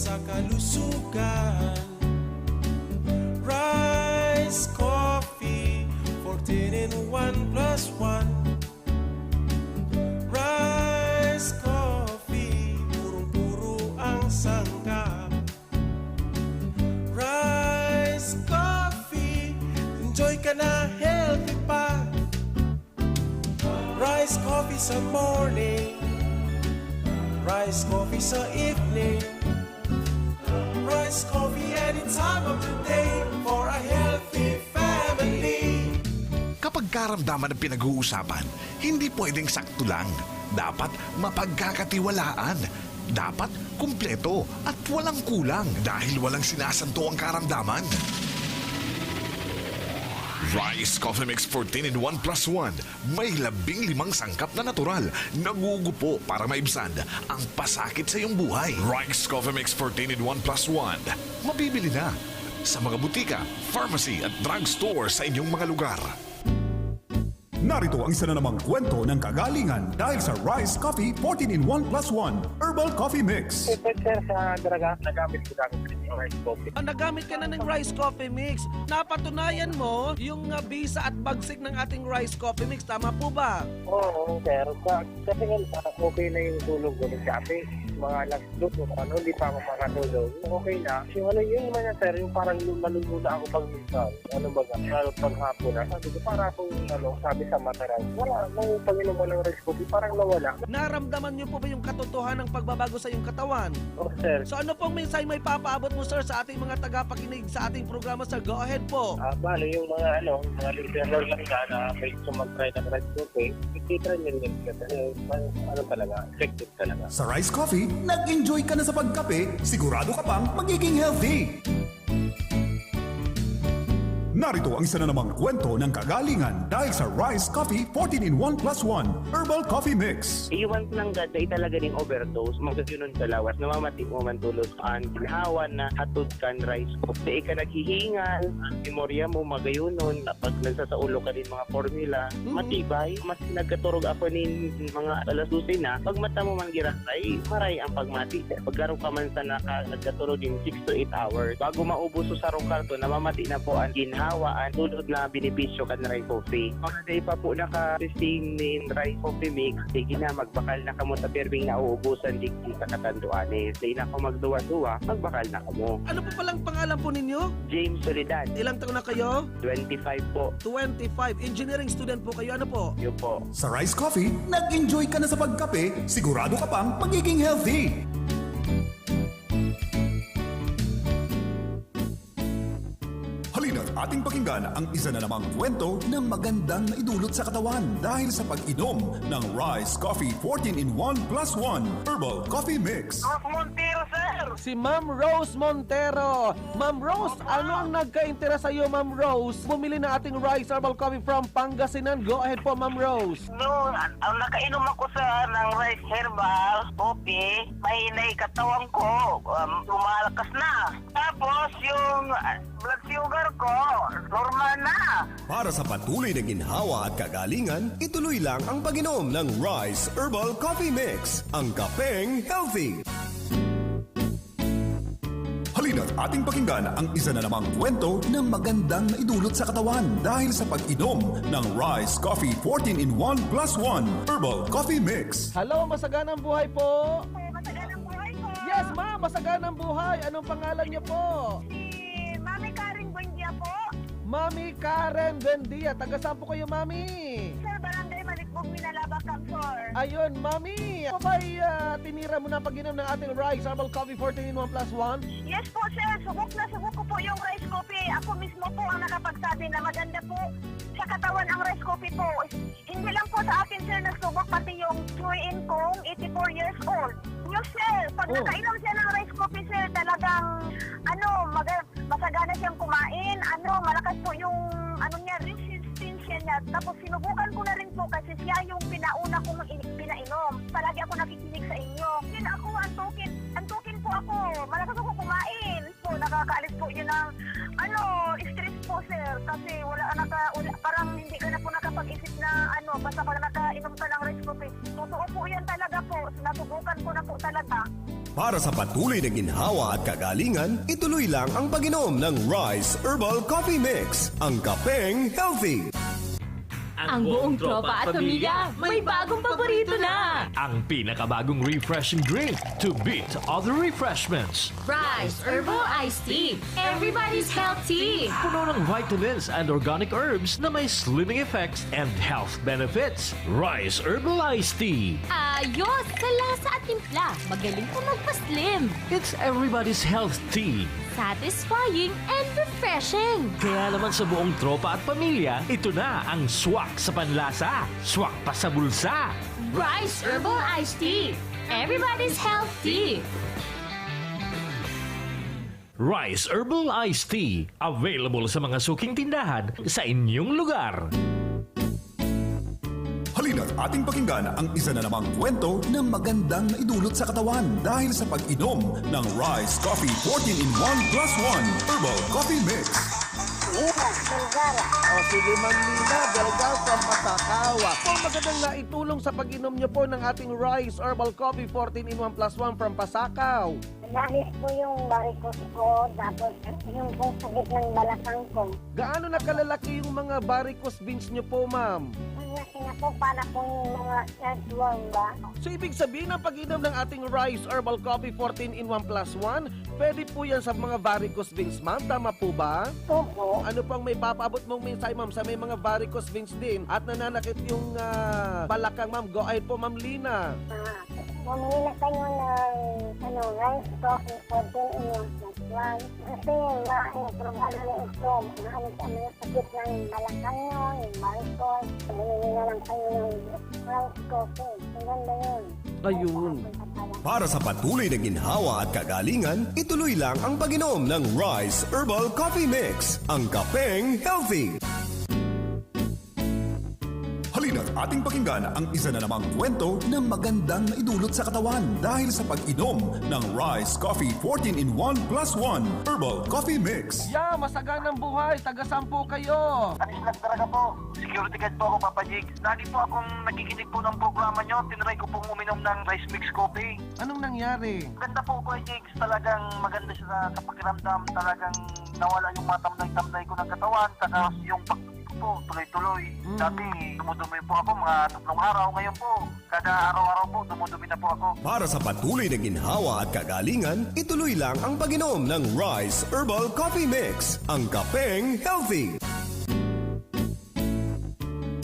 sa kalusugan. Rice coffee, 14 in 1 plus 1. Rice coffee, purong-puro ang sangkap. Rice coffee, enjoy ka na, healthy pa. Rice coffee sa morning, rice coffee sa evening, rice coffee any time of the day for a healthy family. Kapag karamdaman ang pinag-uusapan, hindi pwedeng sakto lang. Dapat mapagkakatiwalaan. Dapat kumpleto at walang kulang dahil walang sinasanto ang karamdaman. Rice Coffee Mix 14 in 1 plus 1. May 15 sangkap na natural. Nagugupo para maibsan ang pasakit sa iyong buhay. Rice Coffee Mix 14 in 1 plus 1. Mabibili na sa mga butika, pharmacy at drugstore sa inyong mga lugar. Narito ang isa na namang kwento ng kagalingan dahil sa Rice Coffee 14 in 1 plus 1 Herbal Coffee Mix. Sir, sa Daraga, nagamit ko na ng rice coffee. Nagamit ka na ng rice coffee mix. Napatunayan mo yung bisa at bagsik ng ating rice coffee mix. Tama po ba? Oo, sir. Kasi nga, okay na yung tulog ko ng kape. Mga last look, hindi pa ako makatulog. Okay na. Yung mga sir, yung parang maluluto na ako pag minsan. Ano ba nga? Lalo pag hapon na. Sabi ko, para akong sabi sa mata lang. Wala. Nung pag-inom mo ng rice coffee, parang nawala. Naramdaman niyo po ba yung katotohanan ng pagbabago sa iyong katawan? Oo, sir. So ano pong mensahe may papaabot mo, sir, sa ating mga tagapakinig sa ating programa, sir? Go ahead po. Bale, yung mga listener lang na may sumag-try ng rice coffee, ikitry nyo rin kasi talaga, effective talaga. Sa Rice Coffee, nag-enjoy ka na sa pagkape, sigurado ka pang magiging healthy. Narito ang isa na namang kwento ng kagalingan dahil sa Rice Coffee 14 in 1 plus 1 Herbal Coffee Mix. Iwan ng gada ay talaga ng overdose, magkasunon sa lawas, namamati mo man tulos ang ginahawan na hatod kan rice coffee. Ka naghihingal, ang memorya mo magayunon, kapag nagsasaulo ka din mga formula, matibay, mas nagkaturog ako nin mga alasusin na, pag mata mo man girasay, maray ang pagmati. Pagkaro ka man sa nagkaturog din 6 to 8 hours. Bago maubos sa karto, namamati na po ang ginhawaan, tulad na benepisyo kan rice coffee. Mga day pa po naka-testing nin rice coffee mix, sige na, magbakal na kamo sa perming nauubusan digdi sa katanduanes. Di na ako magduwa-duwa, magbakal na kamo. Ano po palang pangalan po ninyo? James Soledad, Ilang taon na kayo? 25 po. 25. Engineering student po kayo. Ano po? Yun po. Sa Rice Coffee, nag-enjoy ka na sa pagkape, sigurado ka pang magiging healthy. Halina't ating pakinggan ang isa na namang kwento ng magandang naidulot sa katawan dahil sa pag-inom ng Rice Coffee 14 in 1 plus 1 Herbal Coffee Mix. Montero, sir! Si Ma'am Rose Montero. Ma'am Rose, ano ang nagka-interest sa iyo, Ma'am Rose? Bumili na ating Rice Herbal Coffee from Pangasinan. Go ahead po, Ma'am Rose. Nung nakainom ako ng rice herbal coffee, may katawan ko, lumalakas na. Tapos yung blood sugar ko, normal na. Para sa patuloy na ginhawa at kagalingan, ituloy lang ang pag-inom ng Rice Herbal Coffee Mix, ang kapeng healthy. Halina't ating pakinggan ang isa na namang kwento ng magandang naidulot sa katawan dahil sa pag-inom ng Rice Coffee 14 in 1 plus 1 Herbal Coffee Mix. Hello, masaganang buhay po. Matagal ang buhay ko. Yes, ma'am, masaganang buhay. Anong pangalan niyo po? Si Mami Karing Buendia po. Mami Karen Bendia. Taga saan po kayo, Mami? Sir, Barangay Malikbog, Minalaba, Camsor. Ayun, Mami. Ako ba'y tinira mo na pag-inom ng ating Rice Herbal Coffee 14 in 1 plus 1? Yes po, sir. Subok na subok ko po yung rice coffee. Ako mismo po ang nakapagsabi na maganda po sa katawan ang rice coffee po. Hindi lang po sa akin, sir, nagsubok pati yung Chuyin kong 84 years old. Yes, sir. Pag nakainom siya ng rice coffee, sir, talagang, masagana siyang kumain. Malakas po yung, resistance niya. Tapos sinubukan ko na rin po kasi siya yung pinauna kong pinainom. Palagi ako nakikinig sa inyo. Yun ako, antukin po ako. Malakas ako kumain. So, nakakaalis po yun ng, stress po, sir. Kasi parang hindi ka na po nakapag-isip na, basta pala nakainom ka ng rice coffee. Totoo po yan talaga po. Nasubukan ko na po talaga. Para sa patuloy na ginhawa at kagalingan, ituloy lang ang pag-inom ng Rice Herbal Coffee Mix, ang kapeng healthy. Ang buong tropa at pamilya may bagong paborito na! Ang pinakabagong refreshing drink to beat other refreshments. Rice Herbal Iced Tea. Everybody's healthy! Puno ng vitamins and organic herbs na may slimming effects and health benefits. Rice Herbal Iced Tea. Ayos! Sa lasa at timpla, magaling pa magpa-slim. It's everybody's health tea. Satisfying and refreshing. Kaya naman sa buong tropa at pamilya, ito na ang swak sa panlasa, swak pa sa bulsa. Rice Herbal Iced Tea. Everybody's healthy. Rice Herbal Iced Tea. Available sa mga suking tindahan sa inyong lugar. Halina't ating pakinggan ang isa na namang kwento na magandang naidulot sa katawan dahil sa pag-inom ng Rice Coffee 14-in-1 plus 1 Herbal Coffee Mix. O sige, Ma'am Lina, Delgado from Pasakawa. Kung magandang naitulong sa pag-inom niyo po ng ating Rice Herbal Coffee 14-in-1 plus 1 from Pasakaw. Nalis po yung varicose ko, tapos yung pong sakit ng balakang ko. Gaano na kalalaki yung mga varicose veins niyo po, ma'am? Kasi na po para pong mga earthworm ba? So ibig sabihin ang pag-inom ng ating Rice Herbal Coffee 14-in-1 plus 1, pwede po yan sa mga varicose veins, ma'am. Tama po ba? Opo. Ano pang may papaabot mong mensahe, ma'am, sa may mga varicose veins din at nananakit yung balakang, ma'am? Go ahead po, Ma'am Lina. Bumili na kayo ng rice coffee 14-in-1 plus 1. Kasi problema na ito. Mahalit ang mga sakit ng balakang nyo, yung varicose. Bumili na lang kayo ng rice coffee. Maganda yun. Ayun. Para sa patuloy na ginhawa at kagalingan, ituloy lang ang pag-inom ng Rice Herbal Coffee Mix, ang kapeng healthy. Halina't ating pakinggan ang isa na namang kwento na magandang naidulot sa katawan dahil sa pag-inom ng Rice Coffee 14-in-1 plus 1 Herbal Coffee Mix. Yeah, masaganang buhay. Taga-sampo kayo. Anis lang talaga po. Security guard po ako, Papa JIGGS. Lagi po akong nakikinig po ng programa nyo. Tinry ko pong uminom ng rice mix coffee. Anong nangyari? Ganda po ko, JIGGS. Talagang maganda siya sa pakiramdam. Talagang nawala yung matamlay-tamlay ko ng katawan. Saka yung po, tuloy-tuloy. Dati, dumudumi po ako mga 3 araw. Ngayon po, kada araw-araw po, dumudumi na po ako. Para sa patuloy na ginhawa at kagalingan, ituloy lang ang pag-inom ng Rice Herbal Coffee Mix, ang kapeng healthy.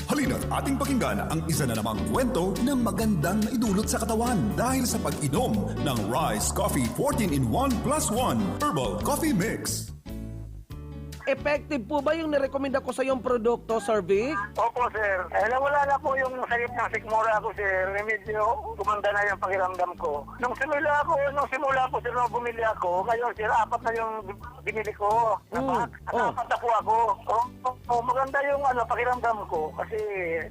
Halina't ating pakinggan ang isa na namang kwento na magandang naidulot sa katawan dahil sa pag-inom ng Rice Coffee 14-in-1 plus 1 Herbal Coffee Mix. Effective po ba yung nirekomenda ko sa yung produkto, Sir Vic? Opo, sir. Nawala na po yung sakit ng sikmura ko, sir. Medyo gumanda na yung pakiramdam ko. Nung simula po, sir, nung bumili ako, ngayon, sir, 4 na yung binili ko. Apat na po ako. Maganda yung pakiramdam ko. Kasi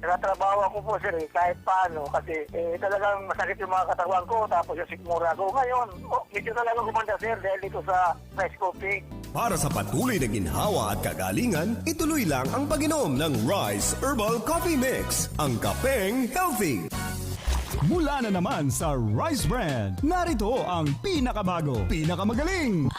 natatrabaho ako po, sir, kahit paano. Kasi talagang masakit yung mga katawan ko, tapos yung sikmura ko. Ngayon, medyo talagang gumanda, sir, dahil dito sa rice coffee. Para sa patuloy na ginhawa at kagalingan, ituloy lang ang pag-inom ng Rice Herbal Coffee Mix, ang kapeng healthy. Mula na naman sa Rice Brand, narito ang pinakabago, pinakamagaling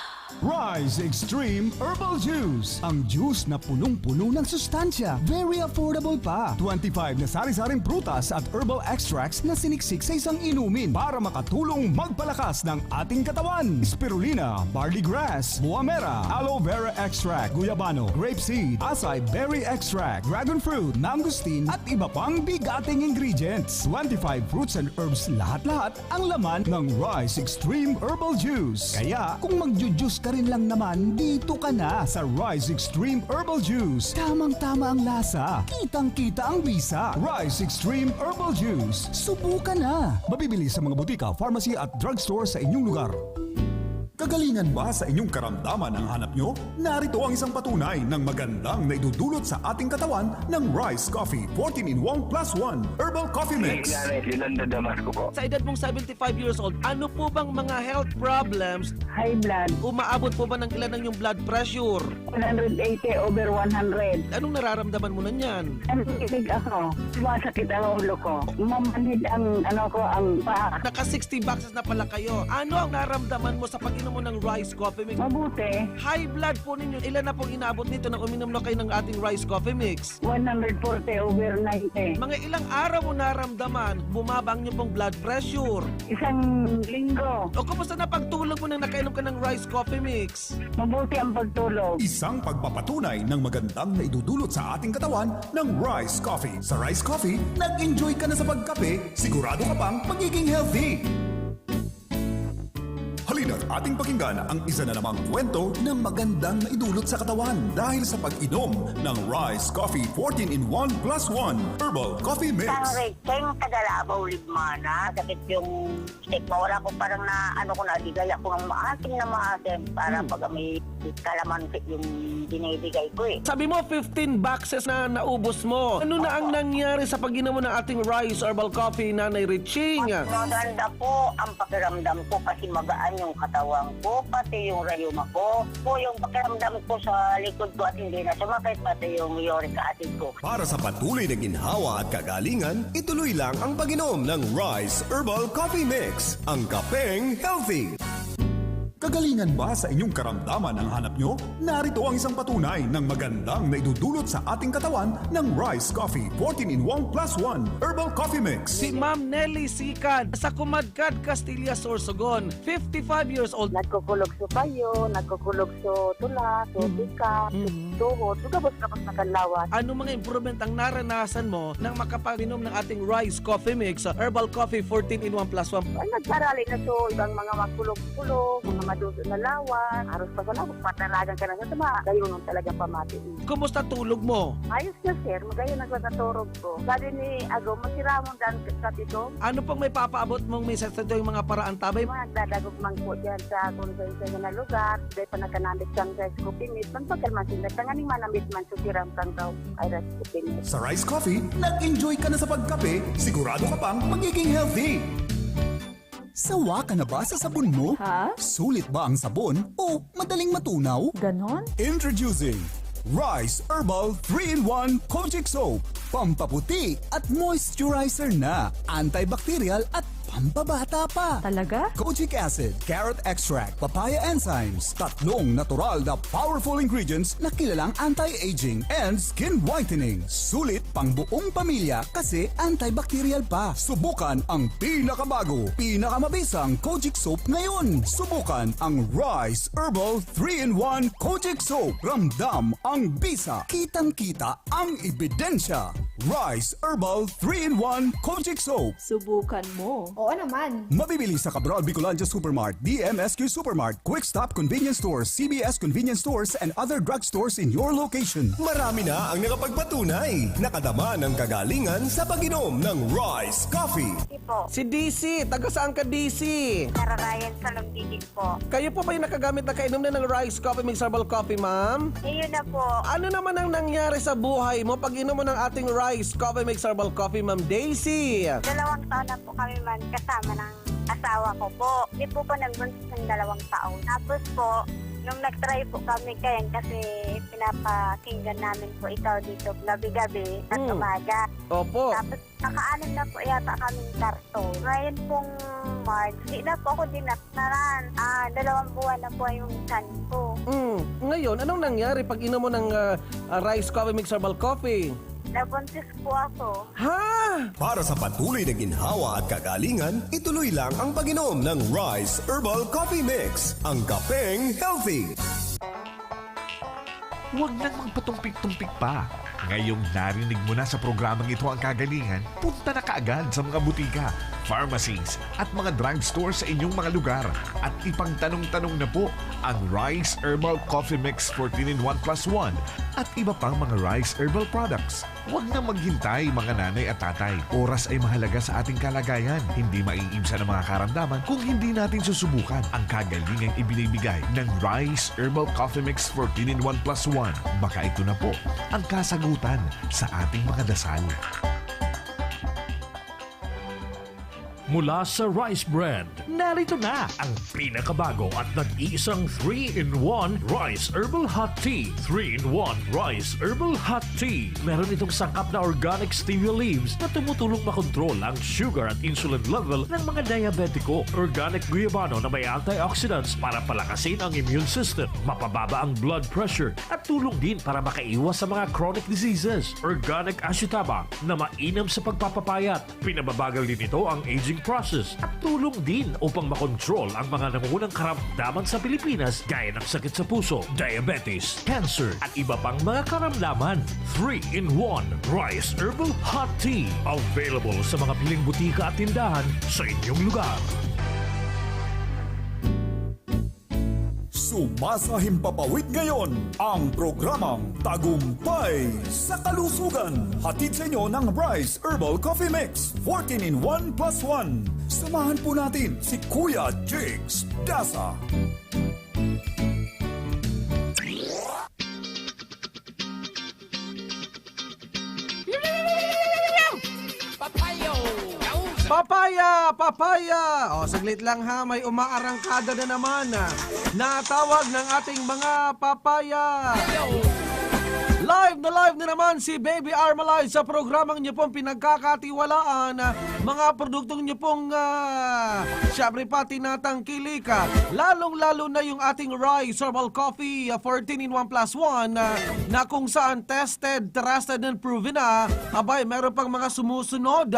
Rice Extreme Herbal Juice. Ang juice na punong-puno ng sustansya. Very affordable pa. 25 na sari-saring prutas at herbal extracts na siniksik sa isang inumin para makatulong magpalakas ng ating katawan. Spirulina, barley grass, buwa mera, aloe vera extract, guyabano, grapeseed, acai berry extract, dragon fruit, mangosteen at iba pang bigating ingredients. 25 fruits and herbs lahat-lahat ang laman ng Rice Extreme Herbal Juice. Kaya kung magjujuice ka rin lang naman, dito ka na sa Rice Extreme Herbal Juice. Tamang-tama ang lasa, kitang-kita ang bisa. Rice Extreme Herbal Juice. Subukan na. Mabibili sa mga butika, pharmacy at drugstore sa inyong lugar. Kagalingan ba sa inyong karamdaman ang hanap nyo? Narito ang isang patunay ng magandang na idudulot sa ating katawan ng Rice Coffee 14-in-1 plus 1 Herbal Coffee Mix. Sa edad mong 75 years old, ano po bang mga health problems? High blood, Umaabot po ba ng ilan ng yung blood pressure? 180/100. Anong nararamdaman mo na niyan? Nanginig ako. Sumasakit ang ulo ko. Mamanhid ang ang paa. Naka 60 boxes na pala kayo. Ano ang naramdaman mo sa pag-inom mo ng Rice Coffee Mix? Mabuti. High blood po ninyo. Ilan na pong inaabot nito nang uminom na kayo ng ating Rice Coffee Mix? 140/90. Mga ilang araw mo naramdaman, bumabang niyo pong blood pressure. Isang linggo. O kumusta na pagtulog mo nang nakainom ka ng Rice Coffee Mix? Mabuti ang pagtulog. Isang pagpapatunay ng magandang na idudulot sa ating katawan ng Rice Coffee. Sa Rice Coffee, nag-enjoy ka na sa pagkape, sigurado ka pang magiging healthy. Halina't ating pakinggan ang isa na namang kwento na magandang na idulot sa katawan dahil sa pag-inom ng Rice Coffee 14-in-1 plus 1 Herbal Coffee Mix. Kayong Tagalabaw, Ligmana. Sakit yung stick mo. Wala ko parang nadigay ako ng maasim para pag may kalamansi yung binibigay ko eh. Sabi mo 15 boxes na naubos mo. Ano na ang nangyari sa pag-inom mo ng ating Rice Herbal Coffee, Nanay Riching? Maganda po ang pakiramdam ko kasi magaan yung katawan ko, pati yung rayuma ko, yung pakiramdam ko sa likod ko at hindi na sumakit, pati yung uric acid ko. Para sa patuloy na ginhawa at kagalingan, ituloy lang ang pag-inom ng Rice Herbal Coffee Mix, ang kapeng healthy. Kagalingan ba sa inyong karamdaman ang hanap nyo? Narito ang isang patunay ng magandang na idudulot sa ating katawan ng Rice Coffee 14-in-1 plus 1 Herbal Coffee Mix. Si Ma'am Nelly Sikad sa Kumadkad, Castilla, Sorsogon, 55 years old. Nagkukulog sa payo, nagkukulog sa tula, sa bika, sa tuhod, tugabos-gabos na kanlawas. Ano mga improvement ang naranasan mo nang makapag-inom ng ating Rice Coffee Mix, Herbal Coffee 14-in-1 plus 1? Nagparali na so, ibang mga makulog-kulog, mga maduso na lawan, aros pa sa lawan, patalagan ka na sa tama, gayon nung talagang pamati. Kumusta tulog mo? Ayos na sir, magayon nagsasaturog ko. Sabi ni Ago, masiramon dan sa tito. Ano pang may papaabot mong message sa yung mga paraan tabay? Mga nagdadagugmang po dyan sa konsensya na lugar, dahil pa nagkanamit kang rice coffee mix, magpagal man sila, tanganing manamit man susiram kang daw ay rice coffee mix. Sa Rice Coffee, nag-enjoy ka na sa pagkape, sigurado ka pang magiging healthy. Sawa ka na ba sa sabon mo? Ha? Sulit ba ang sabon o madaling matunaw? Ganon? Introducing Rice Herbal 3-in-1 Kojic Soap. Pampaputi at moisturizer na. Antibacterial at pampabata pa. Talaga? Kojic acid, carrot extract, papaya enzymes. Tatlong natural na powerful ingredients na kilalang anti-aging and skin whitening. Sulit pang buong pamilya kasi antibacterial pa. Subukan ang pinakabago, pinakamabisang Kojic Soap ngayon. Subukan ang Rice Herbal 3-in-1 Kojic Soap. Ramdam ang bisa. Kitang-kita ang ebidensya. Rice Herbal 3-in-1 Kojic Soap. Subukan mo. Oo naman. Mabibili sa Cabral Bicolandia Supermart, DMSQ Supermart, Quick Stop Convenience Stores, CBS Convenience Stores, and other drugstores in your location. Marami na ang nakapagpatunay. Nakadama ng kagalingan sa pag-inom ng Rice Coffee. Po, Si DC, taga saan ka DC? nararayan sa Lugigig po. Kayo po ba yung nakagamit na kainom na ng Rice Coffee Mix Herbal Coffee, ma'am? Iyon na po. Ano naman ang nangyari sa buhay mo pag inom mo ng ating Rice Coffee Mix Herbal Coffee, Ma'am Daisy? 2 taon na po kami man kasama ng asawa ko po. Hindi po pa nagbuntis ng 2 taon. Tapos po, nung nag-try po kami kayan kasi pinapakinggan namin po ikaw dito gabi-gabi at umaga. Opo. Tapos nakaanin na po yata kaming karton. Ngayon pong March, hindi na po ako dinaktaran. 2 buwan na po yung son ko. Ngayon, anong nangyari pag inom mo ng Rice Coffee Mix Herbal Coffee? Nabuntis po ako. Ha? Para sa patuloy na ginhawa at kagalingan, ituloy lang ang pag-inom ng Rice Herbal Coffee Mix, ang kapeng healthy. Huwag nang magpatumpik-tumpik pa. Ngayong narinig mo na sa programang ito ang kagalingan, punta na kaagad sa mga butika, pharmacies at mga drugstores sa inyong mga lugar at ipangtanong-tanong na po ang Rice Herbal Coffee Mix 14-in-1 plus 1 at iba pang mga Rice Herbal products. Huwag na maghintay mga nanay at tatay. Oras ay mahalaga sa ating kalagayan. Hindi maiibsan ang mga karamdaman kung hindi natin susubukan ang kagalingang ibinibigay ng Rice Herbal Coffee Mix 14-in-1+1. Baka ito na po ang kasagutan sa ating mga dasal. Mula sa Rice Brand, narito na ang pinakabago at nag-iisang 3-in-1 Rice Herbal Hot Tea. 3-in-1 Rice Herbal Hot Tea. Meron itong sangkap na organic stevia leaves na tumutulong makontrol ang sugar at insulin level ng mga diabetiko. Organic guyabano na may antioxidants para palakasin ang immune system, mapababa ang blood pressure at tulong din para makaiwas sa mga chronic diseases. Organic ashitaba na mainam sa pagpapapayat. Pinababagal din ito ang aging process at tulong din upang makontrol ang mga nangungunang karamdaman sa Pilipinas gaya ng sakit sa puso, diabetes, cancer at iba pang mga karamdaman. 3-in-1 Rice Herbal Hot Tea. Available sa mga piling butika at tindahan sa inyong lugar. Sumasahimpapawid ngayon ang programang Tagumpay sa Kalusugan. Hatid sa inyo ng Rice Herbal Coffee Mix 14-in-1+1. Samahan po natin si Kuya JIGGS, DAZA. Papaya! O, saglit lang ha, may umaarangkada na naman na tawag ng ating mga papaya. Live na naman si Baby Armalite sa programang niyo pong pinagkakatiwalaan. Mga produktong niyo pong syempre pa tinatangkilik. Lalong-lalo na yung ating Rice Herbal Coffee 14-in-1+1 na kung saan tested, trusted and proven na. Abay, meron pang mga sumusunod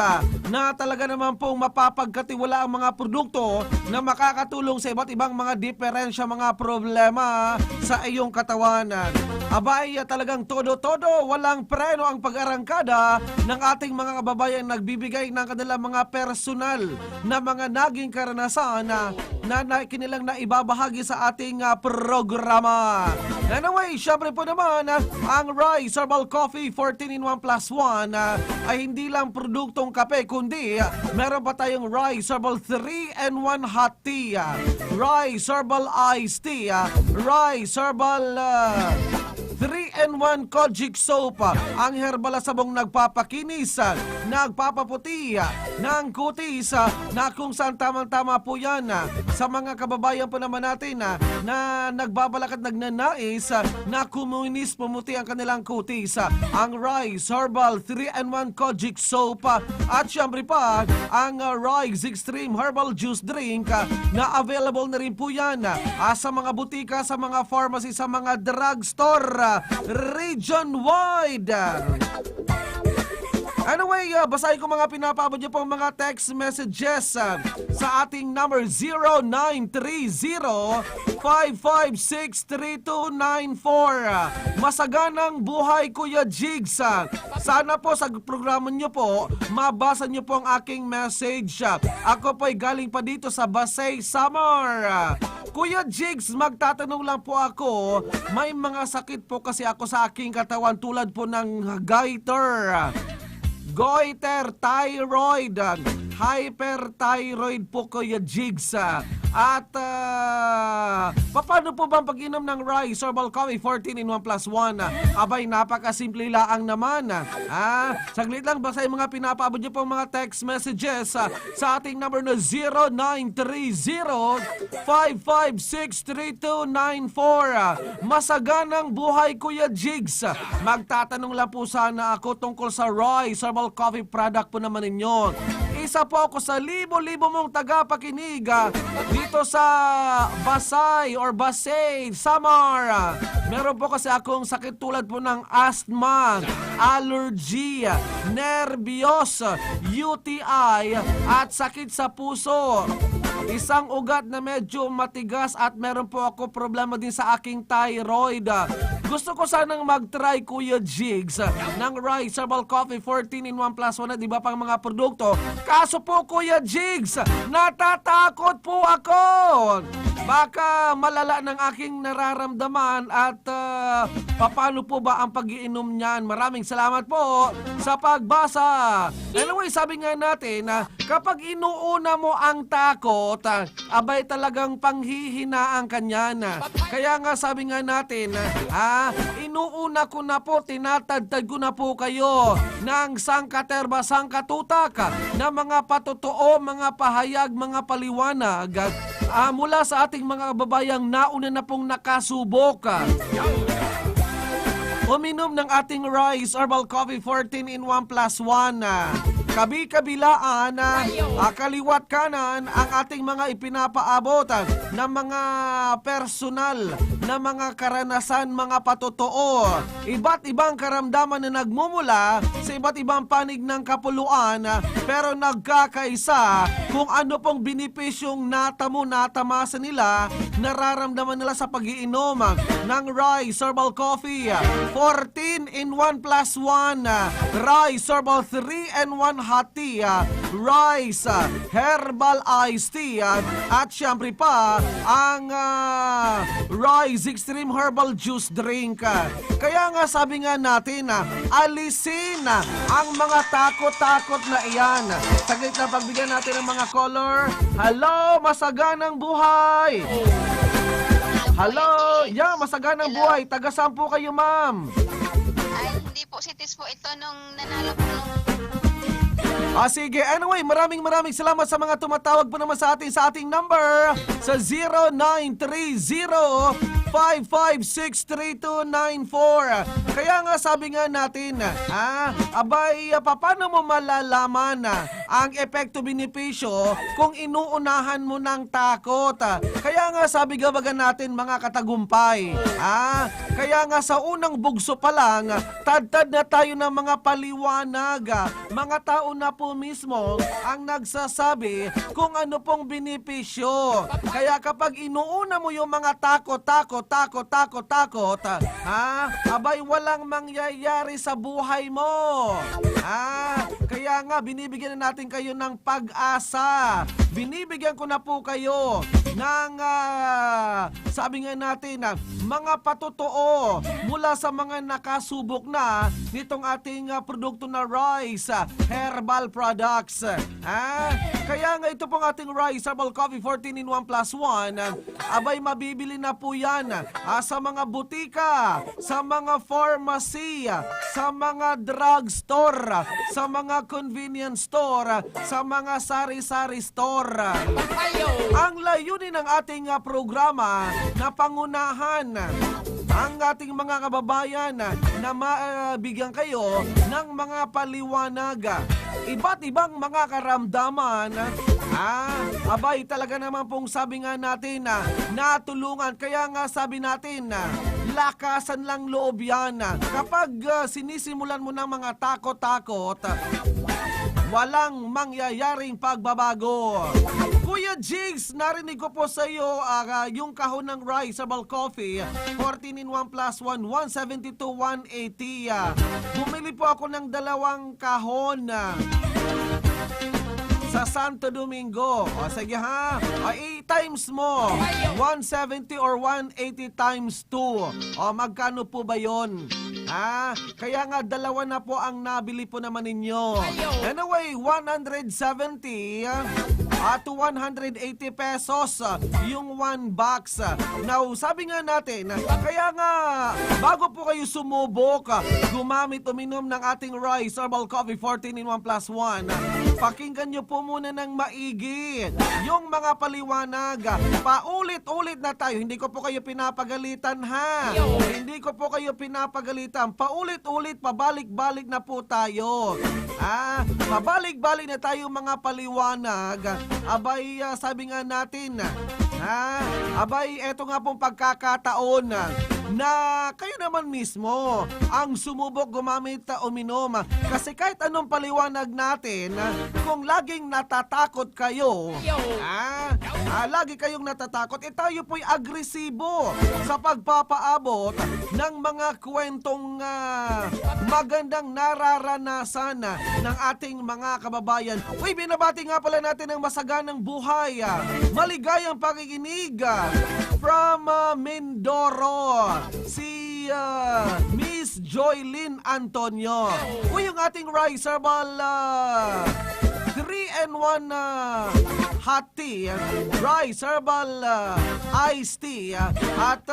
na talaga naman pong mapapagkatiwala ang mga produkto na makakatulong sa iba't ibang mga diferensya, mga problema sa iyong katawan. Abay, talagang todo-todo, walang preno ang pag-arangkada ng ating mga kababayan nagbibigay ng kanilang mga personal na mga naging karanasan na kinilang na ibabahagi sa ating programa. Anyway, syempre po naman, ang Rice Herbal Coffee 14-in-1+1 ay hindi lang produktong kape, kundi meron pa tayong Rice Herbal 3-in-1 Hot Tea, Rice Herbal Iced Tea, Rice Herbal 3-in-1 Kojic Soap, ang herbal na sabong nagpapakinis, nagpapaputi ng kutis, na kung saan tamang-tama po yan sa mga kababayan po naman natin na nagbabalak at nagnanais na kumunis pumuti ang kanilang kutis. Ang Rice Herbal 3-in-1 Kojic Soap at syempre pa ang Rice Extreme Herbal Juice Drink na available na rin po yan sa mga butika, sa mga pharmacy, sa mga drugstore region-wide. Anyway, basahin ko mga pinapaabot niyo pong mga text messages sa ating number 0930-556-3294. Masaganang buhay, Kuya JIGGS. Sana po sa programa niyo po, mabasa niyo po ang aking message. Ako po'y galing pa dito sa Basay, Samar. Kuya JIGGS, magtatanong lang po ako, may mga sakit po kasi ako sa aking katawan tulad po ng goiter, thyroid, hyperthyroid po, Kuya JIGGS. At paano po bang pag-inom ng Rice Herbal Coffee 14-in-1+1? Abay, napakasimple lang naman. Saglit lang, basta yung mga pinapaabot niyo pong mga text messages sa ating number na 0930-556-3294. Masaganang buhay, Kuya JIGGS. Magtatanong lang po sana ako tungkol sa Rice Herbal Coffee product po naman ninyo. Isa po ako sa libo-libo mong tagapakinig dito sa Basay or Basay, Samar. Meron po kasi akong sakit tulad po ng asthma, allergy, nervyos, UTI at sakit sa puso. Isang ugat na medyo matigas at meron po ako problema din sa aking thyroid. Gusto ko sanang mag-try, Kuya JIGGS, ng Rice Herbal Coffee 14-in-1+1 at iba pang mga produkto. Kaso po, Kuya JIGGS, natatakot po ako. Baka malala ng aking nararamdaman at paano po ba ang pag-iinom niyan? Maraming salamat po sa pagbasa. Anyway, sabi nga natin na kapag inuuna mo ang takot, abay talagang panghihinaan kanyan. Kaya nga sabi nga natin, inuuna ko na po, tinatagtag ko na po kayo ng sangkaterba, sangkatutak na mga patotoo, mga pahayag, mga paliwanag mula sa ating mga babayang nauna na pong nakasubok. Uminom ng ating Rice Herbal Coffee 14-in-1 plus 1. Kabi-kabilaan, kaliwat kanan ang ating mga ipinapaabot ng mga personal na mga karanasan, mga patotoo. Iba't ibang karamdaman na nagmumula sa iba't ibang panig ng kapuluan pero nagkakaisa kung ano pong binipisyong natamasa nila, nararamdaman nila sa pag-iinom ng Rice Herbal Coffee 14-in-1 plus 1, Rice Herbal 3-in-1 hot tea, Rice Herbal Iced Tea, at syempre pa ang Rice Extreme Herbal Juice Drink. Kaya nga sabi nga natin, alisin ang mga takot-takot na iyan. Saglit na pagbigyan natin ng mga caller. Hello, masaganang buhay! Hello, masaganang buhay. Taga saan po kayo, ma'am? Ay, hindi po, sitis po ito nung nanalo po nung... Sige. Anyway, maraming salamat sa mga tumatawag po naman sa ating number sa 0930-5563294. Kaya nga sabi nga natin, paano mo malalaman ang epekto benepisyo kung inuunahan mo ng takot? Kaya nga sabi gabagan natin mga katagumpay, kaya nga sa unang bugso pa lang, tad na tayo ng mga paliwanag, mga tao na po mismo ang nagsasabi kung ano pong benepisyo. Kaya kapag inuuna mo yung mga takot, abay walang mangyayari sa buhay mo. Kaya nga binibigyan na natin kayo ng pag-asa. Binibigyan ko na po kayo ng sabi nga natin mga patotoo mula sa mga nakasubok na nitong ating produkto na Rice Herbal Products. Kaya nga ito pong ating Rice Herbal Coffee 14-in-1 plus 1, abay mabibili na po yan sa mga butika, sa mga pharmacy, sa mga drugstore, sa mga convenience store, sa mga sari-sari store. Ang layunin ng ating programa na pangunahan ang ating mga kababayan na mabigyan kayo ng mga paliwanag. Iba't ibang mga karamdaman, abay talaga naman pong sabi nga natin natulungan. Kaya nga sabi natin lakasan lang loob yan. Kapag sinisimulan mo ng mga takot-takot, walang mangyayaring pagbabago. Kuya JIGGS, narinig ko po sa iyo yung kahon ng Rice Herbal Coffee 14-in-1 plus 1, 172-180. Bumili po ako ng 2 kahon sa Santo Domingo. Sige i-times mo 170 or 180 times 2. Magkano po ba yon? Kaya nga 2 na po ang nabili po naman ninyo. Anyway, 170 to 180 pesos yung 1 box. Now, sabi nga natin, kaya nga bago po kayo sumubok uminom ng ating Rice Herbal Coffee 14-in-1 plus 1, pakinggan nyo po muna ng maigi yung mga paliwanag. Paulit-ulit na tayo. Hindi ko po kayo pinapagalitan Hindi ko po kayo pinapagalitan. Paulit-ulit, pabalik-balik na po tayo. Pabalik-balik na tayo mga paliwanag. Abay, sabi nga natin, abay, eto nga pong pagkakataon na kayo naman mismo ang sumubok gumamit uminom. Kasi kahit anong paliwanag natin, kung laging natatakot kayo, lagi kayong natatakot, tayo po'y agresibo sa pagpapaabot ng mga kwentong magandang nararanasan ng ating mga kababayan. Uy, binabati nga pala natin ang masaganang buhay, maligayang pakikinig from Mindoro, si Miss Joylyn Antonio. O yung ating Rice Herbal 3-in-1 hot tea, Rice Herbal iced tea, at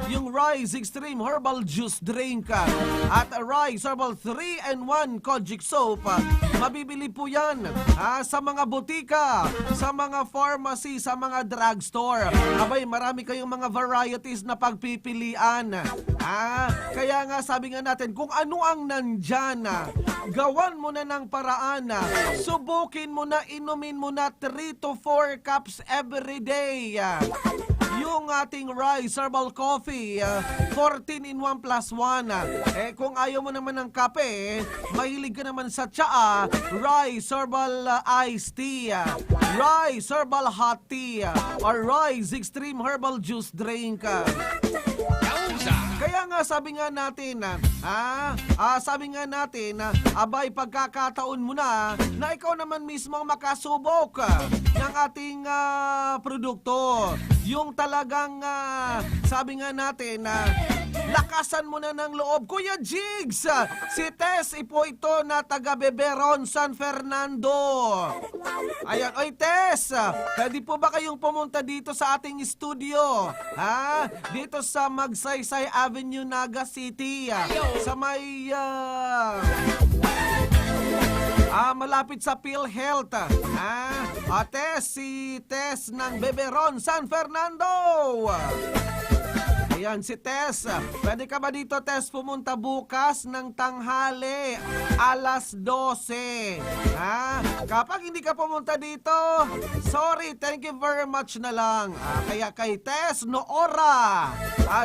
yung Rice Extreme Herbal Juice Drink, at Rice Herbal 3-in-1 Kojic Soap. Mabibili po yan sa mga butika, sa mga pharmacy, sa mga drugstore. Abay, marami kayong mga varieties na pagpipilian. Kaya nga sabi nga natin, kung ano ang nandyan, gawan mo na ng paraan. Subukin mo na, inumin mo na 3 to 4 cups every day. Yung ating Rice Herbal Coffee, 14-in-1 plus 1. Kung ayaw mo naman ng kape, mahilig ka naman sa tsaa, Rice Herbal Iced Tea, Rice Herbal Hot Tea, or Rice Extreme Herbal Juice Drink. Kaya nga sabi nga natin, abay, pagkakataon mo na ikaw naman mismo makasubok ng ating produkto. Yung talagang, sabi nga natin, lakasan mo na ng loob. Kuya JIGGS, si Tess po ito na taga Beberon, San Fernando. Ayan, oy Tess, pwede po ba kayong pumunta dito sa ating studio? Dito sa Magsaysay Avenue, Naga City. Sa may malapit sa PhilHealth. Tess, si Tess ng Beberon, San Fernando. Ayan, si Tess. Pwede ka ba dito, Tess, pumunta bukas ng tanghali, alas 12? Kapag hindi ka pumunta dito, sorry, thank you very much na lang. Kaya kay Tess Noora,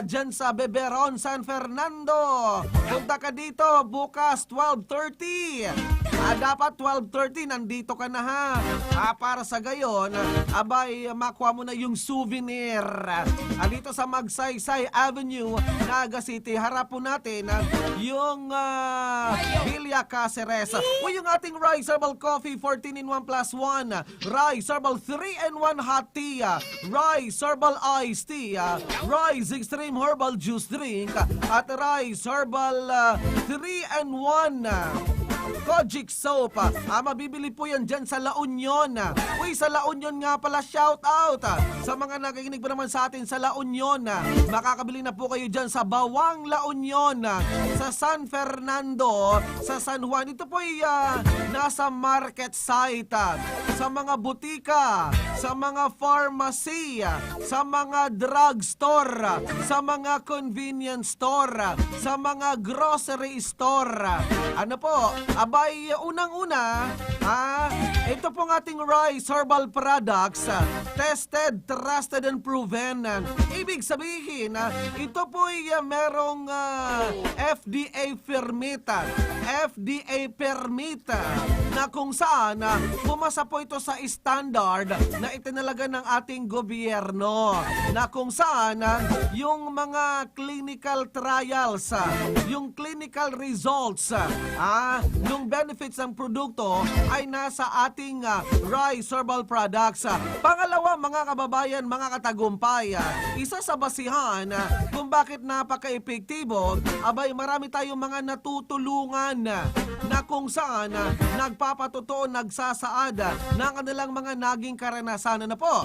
dyan sa Beberon, San Fernando, punta ka dito bukas 12:30. Dapat 12:30 nandito ka na para sa gayon, abay, makuha mo na yung souvenir. Dito sa Magsaysay Avenue, Naga City, harap po natin yung Villa Caceres. O yung ating Rice Herbal Coffee 14-in-1 plus 1, Rice Herbal 3-in-1 Hot Tea, Rice Herbal Iced Tea, Rice Extreme Herbal Juice Drink, at Rice Herbal 3-in-1 Kojic Soap. Mabibili po yan dyan sa La Union. Uy, sa La Union nga pala, shout out sa mga nakikinig pa naman sa atin sa La Union. Makakabili na po kayo dyan sa Bawang La Union, sa San Fernando, sa San Juan. Ito po ay nasa market site, sa mga butika, sa mga pharmacy, sa mga drugstore, sa mga convenience store, sa mga grocery store. Ano po? Abay, unang-una, ito pong ating Rice Herbal Products, tested, trusted, and proven. Ibig sabihin, ito po ay merong FDA permit na kung saan pumasa po ito sa standard na itinalaga ng ating gobyerno, na kung saan yung mga clinical trials, yung clinical results, nung benefits ng produkto ay nasa ating Rice Herbal Products. Pangalawa, mga kababayan, mga katagumpay, isa sa basihan kung bakit napaka-epektibo, abay, marami tayong mga natutulungan na kung saan nagpapatotoo, nagsasaad ng kanilang mga naging karanasan na po.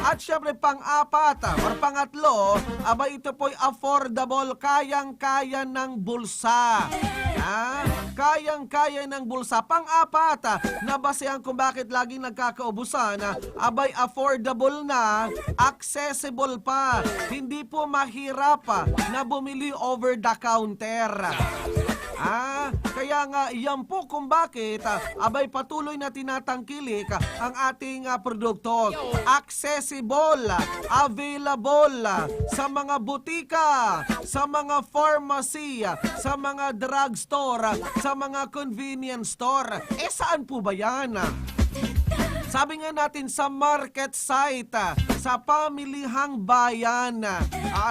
At syempre, pang-apat or pangatlo, abay, ito po'y affordable, kayang-kaya ng bulsa. Kayang-kaya ng bulsa. Pang-apat, na basehan kung bakit laging nagkakaubusan, abay, affordable na, accessible pa. Hindi po mahirap na bumili over the counter. Kaya nga, yan po kung bakit, abay, patuloy na tinatangkilik ang ating produkto. Accessible, available sa mga butika, sa mga pharmacy, sa mga drugstore, sa mga convenience store. Saan po ba yan? Sabi nga natin sa market site, sa sa pamilihang bayan.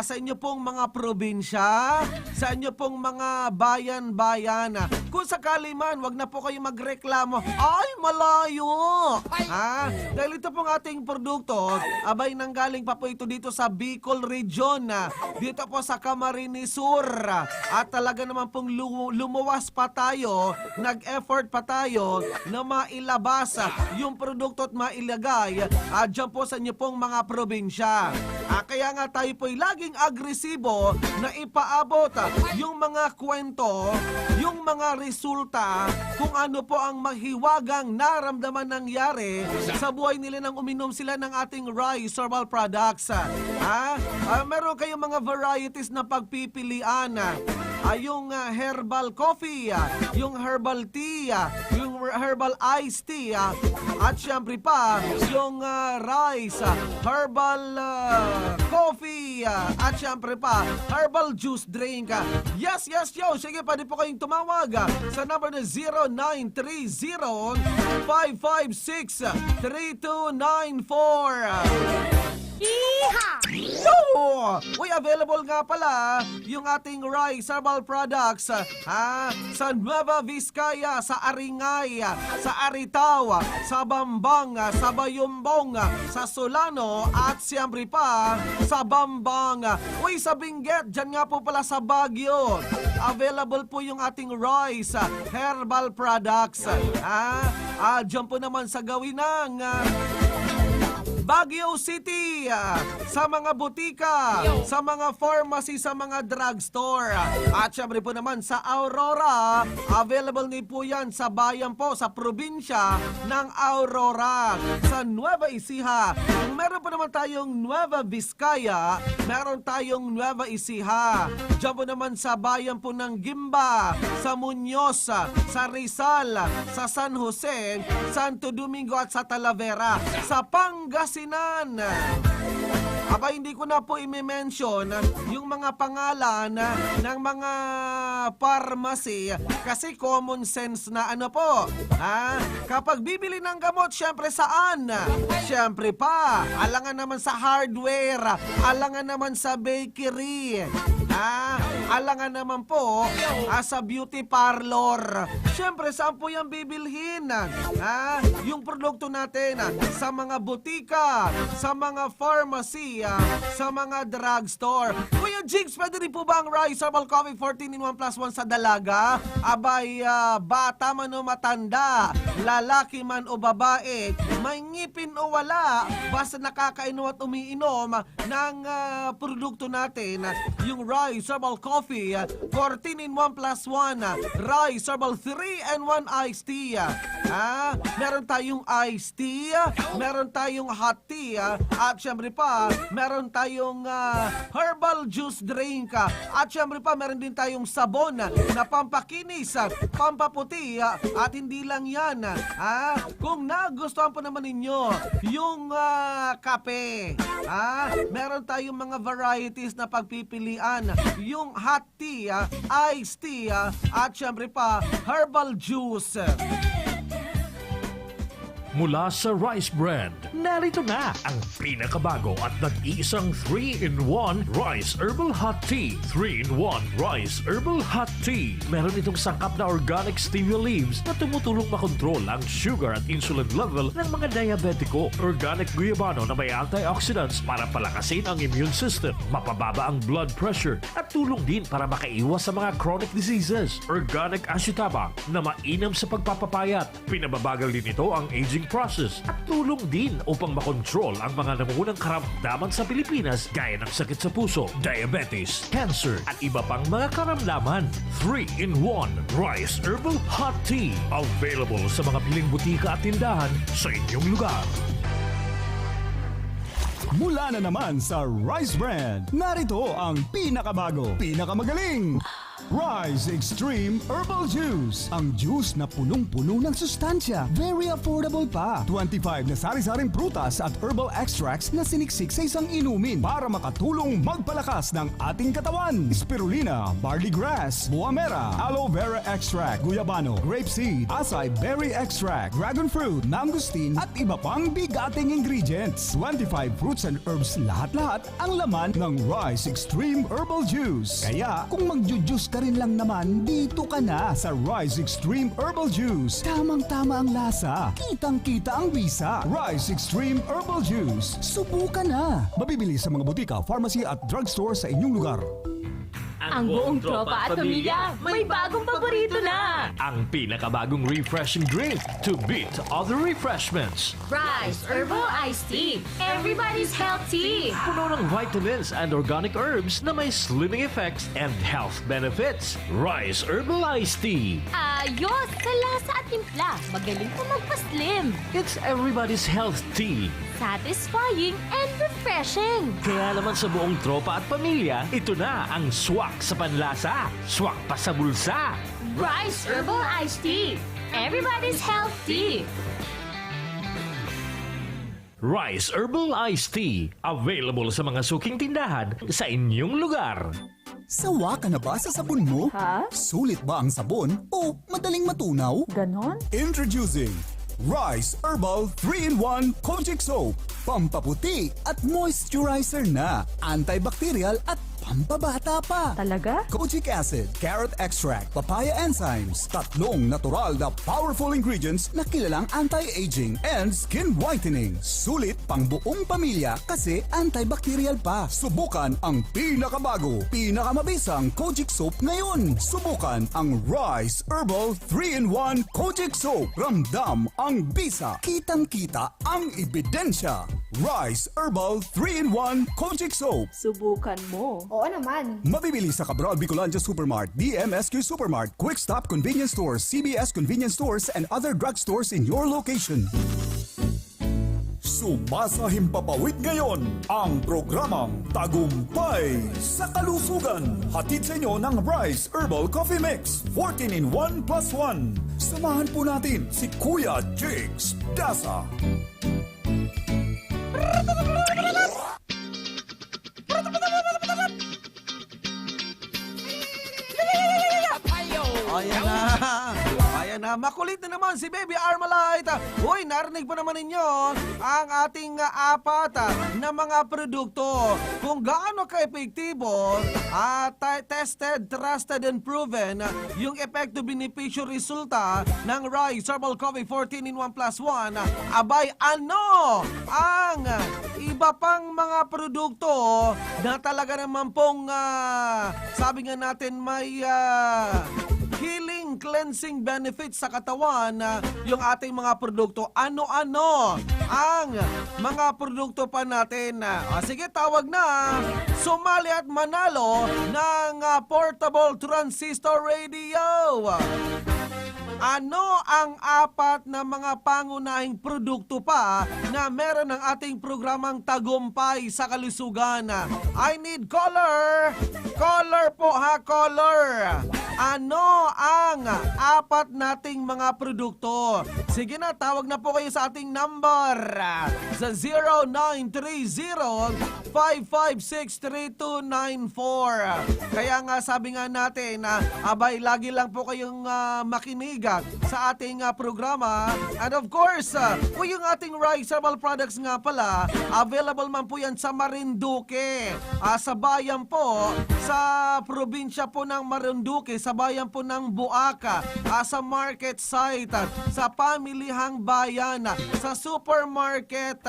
Sa inyo pong mga probinsya, sa inyo pong mga bayan-bayan. Kung sakali man, wag na po kayo magreklamo, ay malayo. Dahil ito pong ating produkto, abay nanggaling pa po ito dito sa Bicol Region, dito po sa Camarines Sur. At talaga naman pong lumuwas pa tayo, nag-effort pa tayo na mailabas yung produkto at mailagay dyan po sa inyo pong mga probinsya. Kaya nga tayo po'y laging agresibo na ipaabot yung mga kwento, yung mga resulta, kung ano po ang mahiwagang naramdaman nangyari sa buhay nila nang uminom sila ng ating rice herbal products. Meron kayong mga varieties na pagpipilian. Yung herbal coffee, yung herbal tea, yung herbal iced tea, at syempre pa yung rice, herbal coffee, at syempre pa herbal juice drink. Yes, yo, sige, pwede po kayong tumawag sa number na 0930-556-3294. Uy, available nga pala yung ating rice herbal products sa Nueva Vizcaya, sa Aringay, sa Aritaw, sa Bambang, sa Bayumbong, sa Solano, at siyempre pa sa Bambang. Uy, sa Benguet, dyan nga po pala sa Baguio, available po yung ating rice herbal products. Dyan po naman sa Gawinang, Baguio City, sa mga butika, sa mga pharmacy, sa mga drugstore. At syempre po naman sa Aurora, available din po yan sa bayan po, sa probinsya ng Aurora. Sa Nueva Ecija, meron po naman tayong Nueva Vizcaya, meron tayong Nueva Ecija. Diyan po naman sa bayan po ng Gimba, sa Muñoz, sa Rizal, sa San Jose, Santo Domingo at sa Talavera. Sa Pangasinan, hindi ko na po i-mention yung mga pangalan ng mga pharmacy kasi common sense na ano po. Kapag bibili ng gamot, syempre saan? Syempre pa, alangan naman sa hardware, alangan naman sa bakery, alangan naman po sa beauty parlor. Syempre, saan po yan bibilhin? Yung produkto natin sa mga butika, sa mga pharmacy, sa mga drugstore. Kuya JIGGS, pwede rin po ba ang rice herbal coffee 14-in-1+1 sa dalaga? Bata man o matanda, lalaki man o babae, may ngipin o wala, basta nakakainom at umiinom ng produkto natin, yung rice herbal coffee 14-in-1+1, rice herbal 3-in-1 iced tea. Meron tayong iced tea, meron tayong hot tea, at syempre pa meron tayong herbal juice drink, at syempre pa meron din tayong sabon na pampakinis, pampaputi, at hindi lang yan. Kung nagustuhan po naman ninyo yung kape, meron tayong mga varieties na pagpipilian, yung hot tea, iced tea, at syempre pa herbal juice. Mula sa Rice Brand, narito na ang pinakabago at nag-iisang 3-in-1 Rice Herbal Hot Tea. 3-in-1 Rice Herbal Hot Tea. Meron itong sangkap na organic stevia leaves na tumutulong makontrol ang sugar at insulin level ng mga diabetiko. Organic guyabano na may antioxidants para palakasin ang immune system, mapababa ang blood pressure, at tulong din para makaiwas sa mga chronic diseases. Organic ashitabang na mainam sa pagpapapayat. Pinababagal din ito ang aging process at tulong din upang makontrol ang mga namumunang karamdaman sa Pilipinas gaya ng sakit sa puso, diabetes, cancer at iba pang mga karamdaman. 3-in-1 Rice Herbal Hot Tea. Available sa mga piling butika at tindahan sa inyong lugar. Mula na naman sa Rice Brand, narito ang pinakabago, pinakamagaling Rise Extreme Herbal Juice. Ang juice na punong-puno ng sustansya. Very affordable pa. 25 na sari-saring prutas at herbal extracts na siniksik sa isang inumin para makatulong magpalakas ng ating katawan. Spirulina, barley grass, buwa mera, aloe vera extract, guyabano, grapeseed, acai berry extract, dragon fruit, mangosteen at iba pang bigating ingredients. 25 fruits and herbs lahat-lahat ang laman ng Rise Extreme Herbal Juice. Kaya kung magjujuice ka rin lang naman, dito ka na sa Rise Extreme Herbal Juice. Tamang-tama ang lasa. Kitang-kita ang bisa. Rise Extreme Herbal Juice. Subukan na. Mabibili sa mga butika, pharmacy at drugstore sa inyong lugar. Ang buong tropa at pamilya, may bagong paborito na! Ang pinakabagong refreshing drink to beat other refreshments. Rise Herbal Iced Tea. Everybody's healthy! Puno ng vitamins and organic herbs na may slimming effects and health benefits. Rise Herbal Iced Tea. Ayos! Sa lasa at timpla, magaling pa magpa-slim. It's everybody's health tea. Satisfying and refreshing. Kaya naman sa buong tropa at pamilya, ito na ang swak sa panlasa, swak pa sa bulsa. Rise Herbal Iced Tea. Everybody's healthy. Rise Herbal Iced Tea. Available sa mga suking tindahan sa inyong lugar. Sawa ka na ba sa sabon mo? Ha? Sulit ba ang sabon o madaling matunaw? Ganon? Introducing Rise Herbal 3-in-1 Kojic Soap. Pampaputi at moisturizer na. Antibacterial at pampabata pa. Talaga? Kojic acid, carrot extract, papaya enzymes. Tatlong natural na powerful ingredients na kilalang anti-aging and skin whitening. Sulit pang buong pamilya kasi antibacterial pa. Subukan ang pinakabago, pinakamabisang Kojic Soap ngayon. Subukan ang Rise Herbal 3-in-1 Kojic Soap. Ramdam ang bisa. Kitang-kita ang ebidensya. Rise Herbal 3-in-1 Kojic Soap. Subukan mo. Oo naman. Mabibili sa Cabral Bicolandia Supermart, DMSQ Supermart, Quick Stop Convenience Stores, CBS Convenience Stores, and other drugstores in your location. Sumasahimpapawid ngayon ang programang Tagumpay sa Kalusugan. Hatid sa inyo ng Rise Herbal Coffee Mix 14-in-1 plus 1. Samahan po natin si Kuya JIGGS DAZA. Ayan na. Makulit na naman si Baby Armalite. Uy, narinig pa naman ninyo ang ating apat na mga produkto. Kung gaano ka-epektibo at tested, trusted, and proven yung epekto, benepisyo, resulta ng Rise Herbal Coffee 14-in-1 plus 1. Abay, ano ang iba pang mga produkto na talaga naman pong sabi nga natin may healing, cleansing benefits sa katawan, yung ating mga produkto. Ano-ano ang mga produkto pa natin? Sige, tawag na. Sumali at manalo ng portable transistor radio. Ano ang apat na mga pangunahing produkto pa na meron ng ating programang Tagumpay sa Kalusugan? I need caller. Caller po ha, caller. Ano ang apat nating mga produkto? Sige na, tawag na po kayo sa ating number sa 0930-556-3294. Kaya nga sabi nga natin, abay, lagi lang po kayong makinig sa ating programa. And of course, yung ating Rise Herbal products nga pala, available man po yan sa Marinduque, sa bayan po, sa probinsya po ng Marinduque, sa bayan po ng Buaca, sa market site, sa pamilihang bayan, sa supermarket,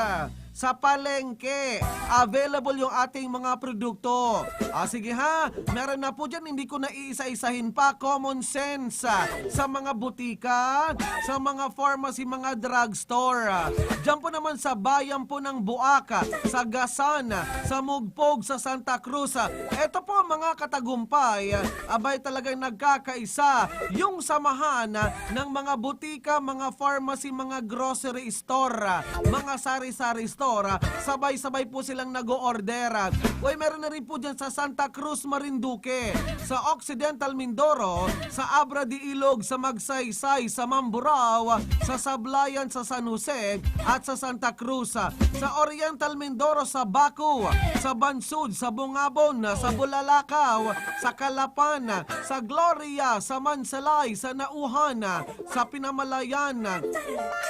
sa palengke. Available yung ating mga produkto. Sige ha, meron na po dyan, hindi ko na iisa-isahin pa. Common sense sa mga butika, sa mga pharmacy, mga drugstore. Diyan po naman sa bayan po ng Buaca, sa Gasan, sa Mugpog, sa Santa Cruz. Ito po mga katagumpay, abay talagang nagkakaisa yung samahan ng mga butika, mga pharmacy, mga grocery store, mga sari-sari store, motor, sabay-sabay po silang nag-o-order. Uy, meron na rin po dyan sa Santa Cruz, Marinduque, sa Occidental Mindoro, sa Abra de Ilog, sa Magsaysay, sa Mamburao, sa Sablayan, sa San Jose, at sa Santa Cruz, sa Oriental Mindoro, sa Baku, sa Bansud, sa Bungabon, sa Bulalakaw, sa Kalapan, sa Gloria, sa Mansalay, sa Nauhan, sa Pinamalayan.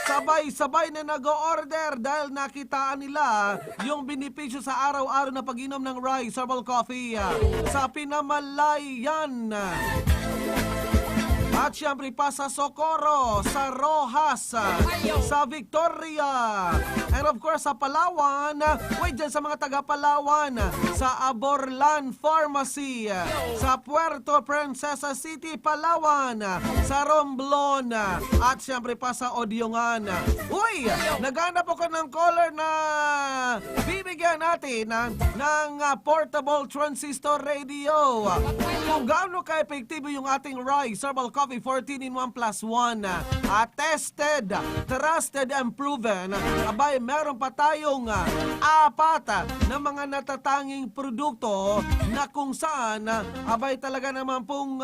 Sabay-sabay na nag-o-order dahil nakitaan nila yung benepisyo sa araw-araw na pag-inom ng rice herbal coffee sa Pinamalayan. At syempre pa sa Socorro, sa Rojas, sa Victoria, and of course sa Palawan, wait dyan sa mga taga-Palawan, sa Aborlan Pharmacy, sa Puerto Princesa City, Palawan, sa Romblon, at syempre pa sa Odiongan. Uy, naghanap ako ng caller na bibigyan natin ng portable transistor radio. Kung gaano ka-epektibo yung ating rice herbal coffee 14-in-1 plus 1, tested, trusted, and proven. Abay, meron pa tayong 4 na mga natatanging produkto na kung saan, abay talaga naman pong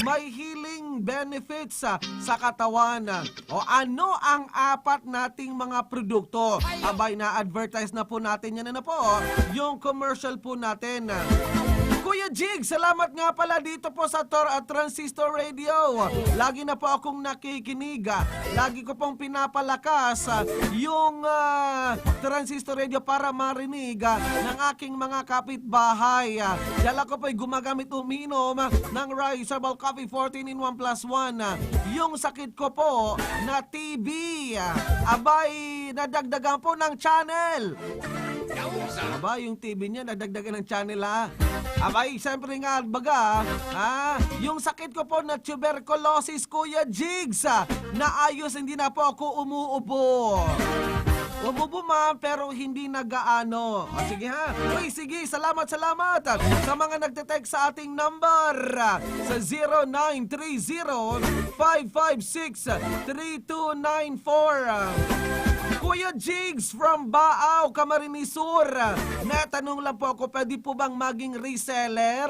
may healing benefits sa katawan. O ano ang 4 nating mga produkto? Abay, na-advertise na po natin yan na po, yung commercial po natin. Kuya JIGGS, salamat nga pala dito po sa Transistor Radio. Lagi na po akong nakikinig. Lagi ko pong pinapalakas yung Transistor Radio para marinig ng aking mga kapitbahay. Dala ko po'y gumagamit uminom ng rice herbal coffee 14-in-1 plus 1. Yung sakit ko po na TB, abay, nadagdagan po ng channel. Aba, yung TV niya, nadagdagan ng channel Abay, siyempre nga, baga, yung sakit ko po na tuberculosis, Kuya JIGGS, naayos, hindi na po ako umuubo. Umubo ma'am, pero hindi nagaano. Sige Uy, sige, salamat. Sa mga nagte-text sa ating number, sa 0930-556-3294. Kuya JIGGS from Baaw, Camarines Sur. Natanong lang po ako, pwede po bang maging reseller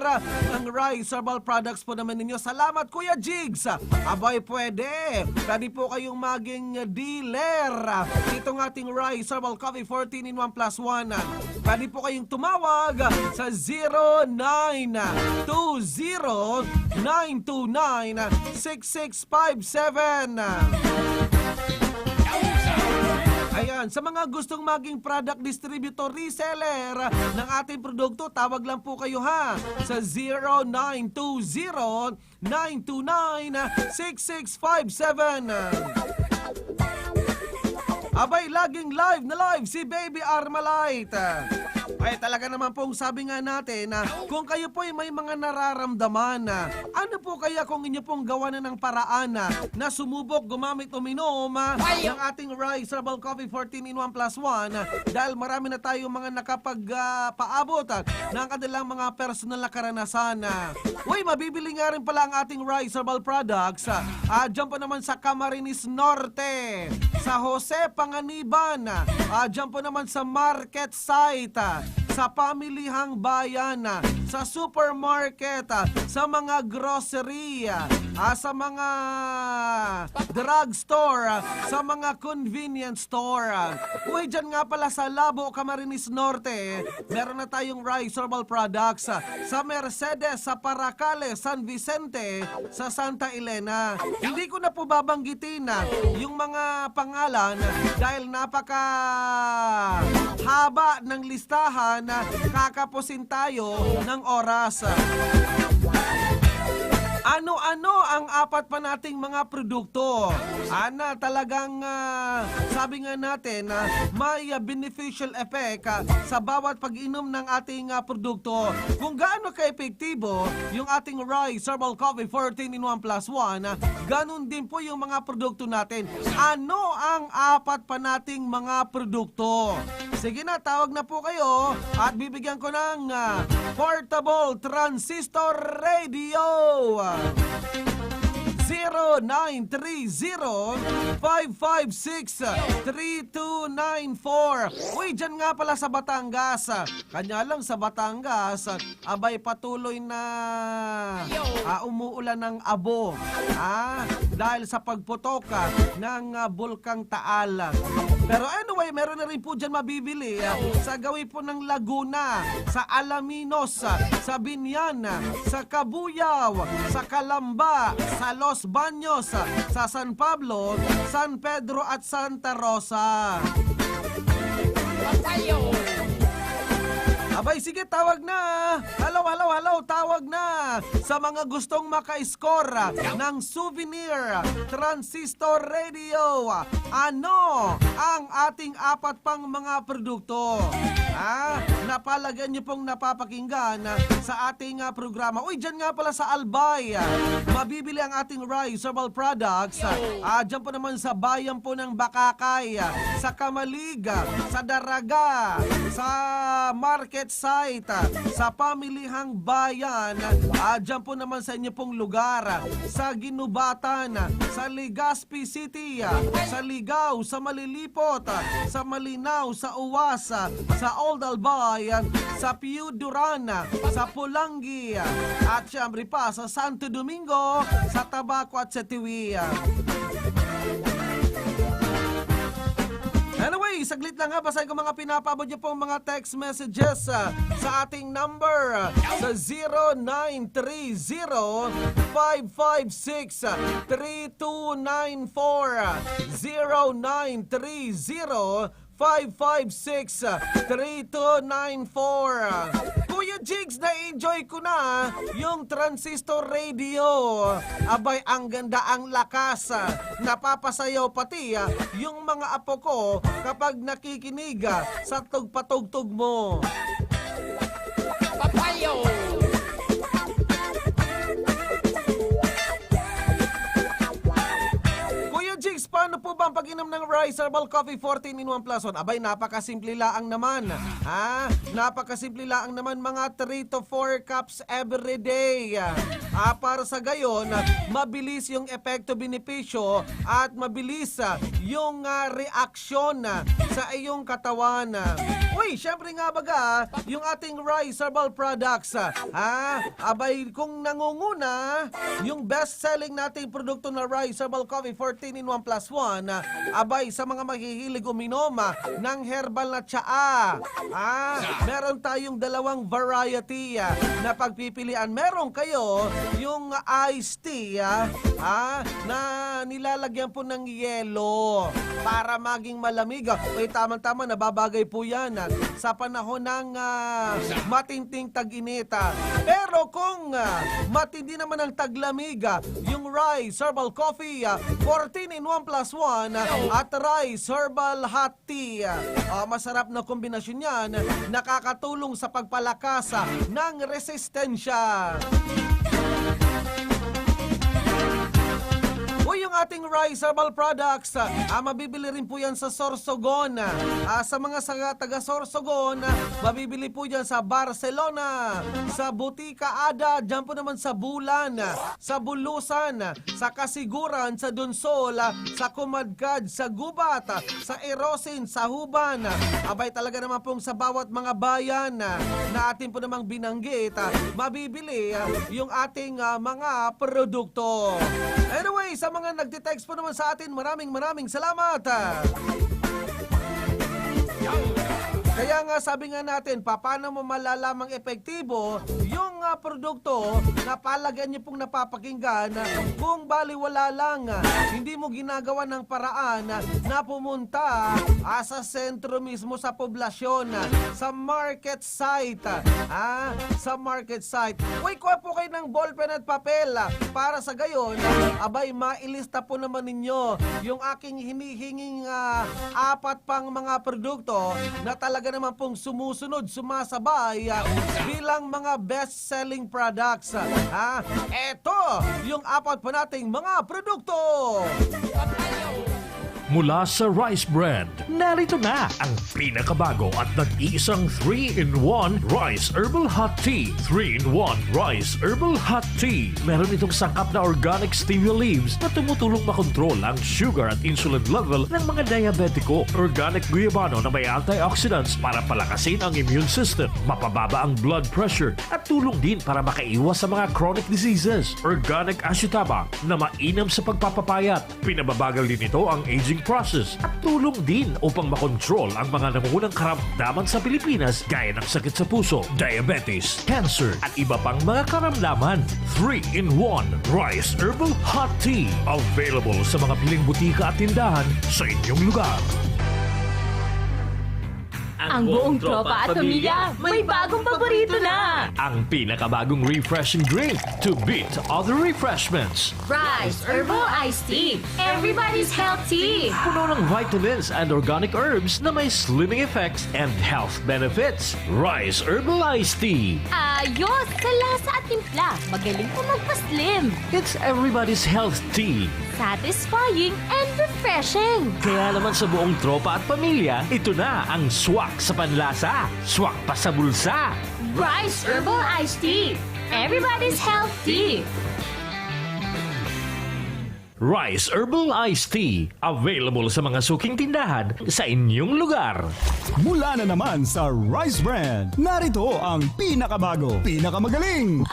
ng rice herbal products po naman ninyo? Salamat, Kuya JIGGS. Abay, pwede. Pwede po kayong maging dealer. Ito ng ating rice herbal coffee 14-in-1 plus 1. Pwede po kayong tumawag sa 0920-929-6657. Ayan, sa mga gustong maging product distributor reseller ng ating produkto, tawag lang po kayo sa 0920-929-6657. Abay, laging live na live si Baby Armalite. Ay, talaga naman pong sabi nga natin kung kayo po ay may mga nararamdaman ano po kaya kung inyo pong gawa na ng paraan na sumubok gumamit uminom ng ating rice herbal coffee 14-in-1 plus 1 dahil marami na tayong mga nakapagpaabot ng kanilang mga personal na karanasan. Uy, mabibili nga rin pala ang ating rice herbal products dyan po naman sa Camarines Norte, sa Jose Panganiban, dyan po naman sa market site, sa pamilihang bayan, sa supermarket, sa mga grocery, sa mga drugstore, sa mga convenience store. Uy, dyan nga pala sa Labo, Camarines Norte, meron na tayong rice herbal products sa Mercedes, sa Paracale, San Vicente, sa Santa Elena. Hindi ko na po babanggitin yung mga pangalan dahil napaka haba ng listahan na kakapusin tayo ng oras. Ano-ano ang 4 pa nating mga produkto? Talagang sabi nga natin may beneficial effect sa bawat pag-inom ng ating produkto. Kung gaano ka-epektibo yung ating rice herbal coffee 14-in-1 plus 1, ganun din po yung mga produkto natin. Ano ang 4 pa nating mga produkto? Sige na, tawag na po kayo at bibigyan ko ng portable transistor radio. 0930-556-3294. Uy, dyan nga pala sa Batangas. Kanya lang sa Batangas, abay patuloy na umuulan ng abo. Dahil sa pagputok ng Bulkang Taal. Pero anyway, meron na rin po dyan mabibili sa gawi po ng Laguna, sa Alaminos, sa Binyan, sa Kabuyaw, sa Calamba, sa Los Baños, sa San Pablo, San Pedro at Santa Rosa. Abay, sige, tawag na. Hello, tawag na. Sa mga gustong maka-score ng souvenir transistor radio, ano ang ating apat pang mga produkto? Napalagyan niyo pong napapakinggan sa ating programa. Uy, dyan nga pala sa Albay, mabibili ang ating rice herbal products. Dyan po naman sa bayan po ng Bakakay, sa Kamaliga, sa Daraga, sa market site, sa pamilihang bayan, dyan po naman sa inyo pong lugar, sa Ginubatan, sa Legazpi City, sa Ligaw, sa Malilipot, sa Malinaw, sa Uwas, sa Old Albay, sa Piuduran, sa Pulangi, at syempre pa sa Santo Domingo, sa Tabaco at sa Tiwi. Anyway, saglit lang basahin ko mga pinapabot niyo pong mga text messages sa ating number sa 0930-556-3294 0930-556-3294. Kuya Jigs, na-enjoy ko na yung transistor radio. Abay, ang ganda, ang lakas. Napapasayaw pati yung mga apo ko kapag nakikinig sa tugpatugtog mo. Papayo! Jigs, paano po ba ang pag-inom ng Rice Herbal Coffee 14 in 1 plus 1? Abay, napakasimple laang naman. Napakasimple laang naman, mga 3 to 4 cups every day. Para sa gayon, mabilis yung epekto-benepisyo at mabilis yung reaksyon sa iyong katawan. Uy, syempre nga baga, yung ating Rice Herbal Products. Abay, kung nangunguna, yung best-selling nating produkto na Rice Herbal Coffee 14 in 1 plus 1, abay, sa mga mahihilig uminom ng herbal na tsaa. Meron tayong dalawang variety na pagpipilian. Meron kayo yung iced tea na nilalagyan po ng yelo para maging malamig. Uy, tama-tama, nababagay po yan sa panahon ng matinding tag-init. Pero kung matindi naman ang taglamig, yung Rice Herbal Coffee 14 in 1 plus 1 at Rice Herbal Hot Tea. Masarap na kombinasyon yan, nakakatulong sa pagpalakas ng resistensya. Yung ating Rice Herbal Products, mabibili rin po yan sa Sorsogon. Sa mga taga Sorsogon, mabibili po yan sa Barcelona, sa Butika Ada, dyan po naman sa Bulan, sa Bulusan, sa Kasiguran, sa Dunsol, sa Kumadkad, sa Gubat, sa Erosin, sa Huban. Abay, talaga naman pong sa bawat mga bayan na atin po namang binanggit, mabibili yung ating mga produkto. Anyway, sa mga nagtitext po naman sa atin, maraming salamat. Kaya nga sabi nga natin, paano mo malalamang epektibo yung produkto na palagyan niyo pong napapakinggan kung baliwala lang, hindi mo ginagawa ng paraan na pumunta sa sentro mismo sa poblasyon, sa market site. Sa market site. Uy, kuha po kayo ng ballpen at papel para sa gayon, abay, mailista po naman ninyo yung aking hinihinging apat pang mga produkto na talaga naman pong sumusunod, sumasabay bilang mga best-selling products. Eto yung apat pa nating mga produkto. Mula sa rice brand, narito na ang pinakabago at nag-iisang 3-in-1 Rice Herbal Hot Tea. 3-in-1 Rice Herbal Hot Tea. Meron itong sangkap na organic stevia leaves na tumutulong makontrol ang sugar at insulin level ng mga diabetiko. Organic guyabano na may antioxidants para palakasin ang immune system, mapababa ang blood pressure at tulong din para makaiwas sa mga chronic diseases. Organic ashitaba na mainam sa pagpapapayat. Pinababagal din ito ang aging process at tulong din upang makontrol ang mga nangungunang karamdaman sa Pilipinas gaya ng sakit sa puso, diabetes, cancer at iba pang mga karamdaman. 3-in-1 Rice Herbal Hot Tea. Available sa mga piling butika at tindahan sa inyong lugar. Ang buong tropa at pamilya, may bagong paborito na! Ang pinakabagong refreshing drink to beat other refreshments. Rice Herbal Iced Tea. Everybody's healthy! Puno ng vitamins and organic herbs na may slimming effects and health benefits. Rice Herbal Iced Tea. Ayos! Sa lasa at timpla, magaling pa magpa-slim. It's everybody's health tea. Satisfying and refreshing. Kaya naman sa buong tropa at pamilya, ito na ang swak sa panlasa, swak pa sa bulsa. Rice Herbal Iced Tea. Everybody's healthy. Rice Herbal Iced Tea. Available sa mga suking tindahan sa inyong lugar. Mula na naman sa Rice Brand, narito ang pinakabago, pinakamagaling.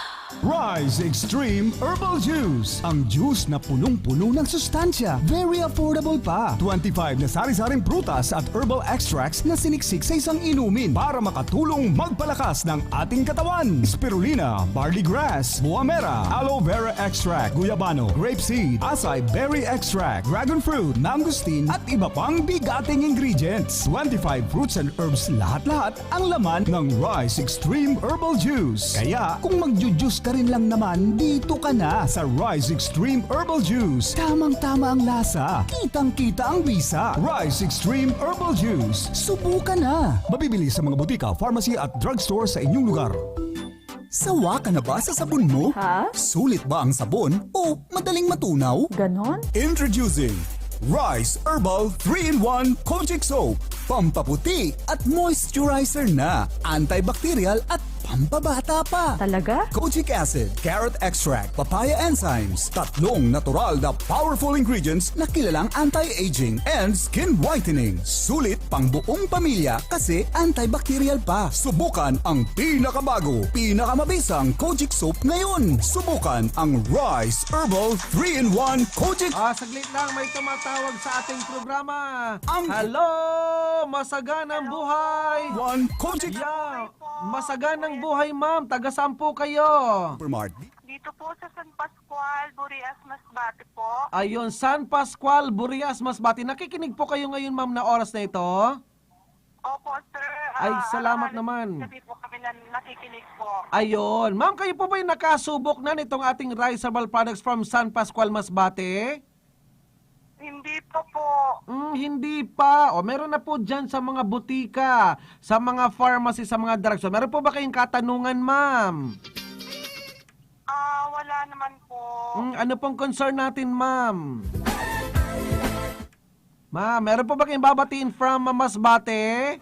Rice Extreme Herbal Juice. Ang juice na punong-puno ng sustansya. Very affordable pa. 25 na sari-saring prutas at herbal extracts na siniksik sa isang inumin para makatulong magpalakas ng ating katawan. Spirulina, barley grass, buwa mera, aloe vera extract, guyabano, grapeseed, acai berry extract, dragon fruit, mangosteen at iba pang bigating ingredients. 25 fruits and herbs lahat-lahat ang laman ng Rice Extreme Herbal Juice. Kaya kung magjujuice ka rin lang naman, dito ka na sa Rice Extreme Herbal Juice. Tamang-tama ang lasa, kitang-kita ang bisa. Rice Extreme Herbal Juice. Subukan na. Mabibili sa mga butika, pharmacy at drugstore sa inyong lugar. Sawa ka na ba sa sabon mo? Ha? Sulit ba ang sabon o madaling matunaw? Ganon? Introducing Rice Herbal 3-in-1 Kojic Soap. Pampaputi at moisturizer na. Antibacterial at pampabata pa. Talaga? Kojic acid, carrot extract, papaya enzymes. Tatlong natural na powerful ingredients na kilalang anti-aging and skin whitening. Sulit pang buong pamilya kasi antibacterial pa. Subukan ang pinakabago, pinakamabisang Kojic soap ngayon. Subukan ang Rice Herbal 3-in-1 Kojic. Saglit lang, may tumatawag sa ating programa. Hello! Masaganang buhay! One Kojic. Yeah. Masaganang buhay, ma'am. Taga-sampo kayo. Dito po sa San Pascual, Burias, Masbate po. Ayun, San Pascual, Burias, Masbate. Nakikinig po kayo ngayon, ma'am, na oras na ito? Opo, sir. Ay, salamat naman. Sabi po kami na nakikinig po. Ayun. Ma'am, kayo po ba yung nakasubok na nitong ating rice herbal products from San Pascual, Masbate? Hindi pa po. Hindi pa. O, meron na po dyan sa mga butika, sa mga pharmacy, sa mga drugstore. Meron po ba kayong katanungan, ma'am? Wala naman po. Ano pong concern natin, ma'am? Ma'am, meron po ba kayong babatiin from Masbate?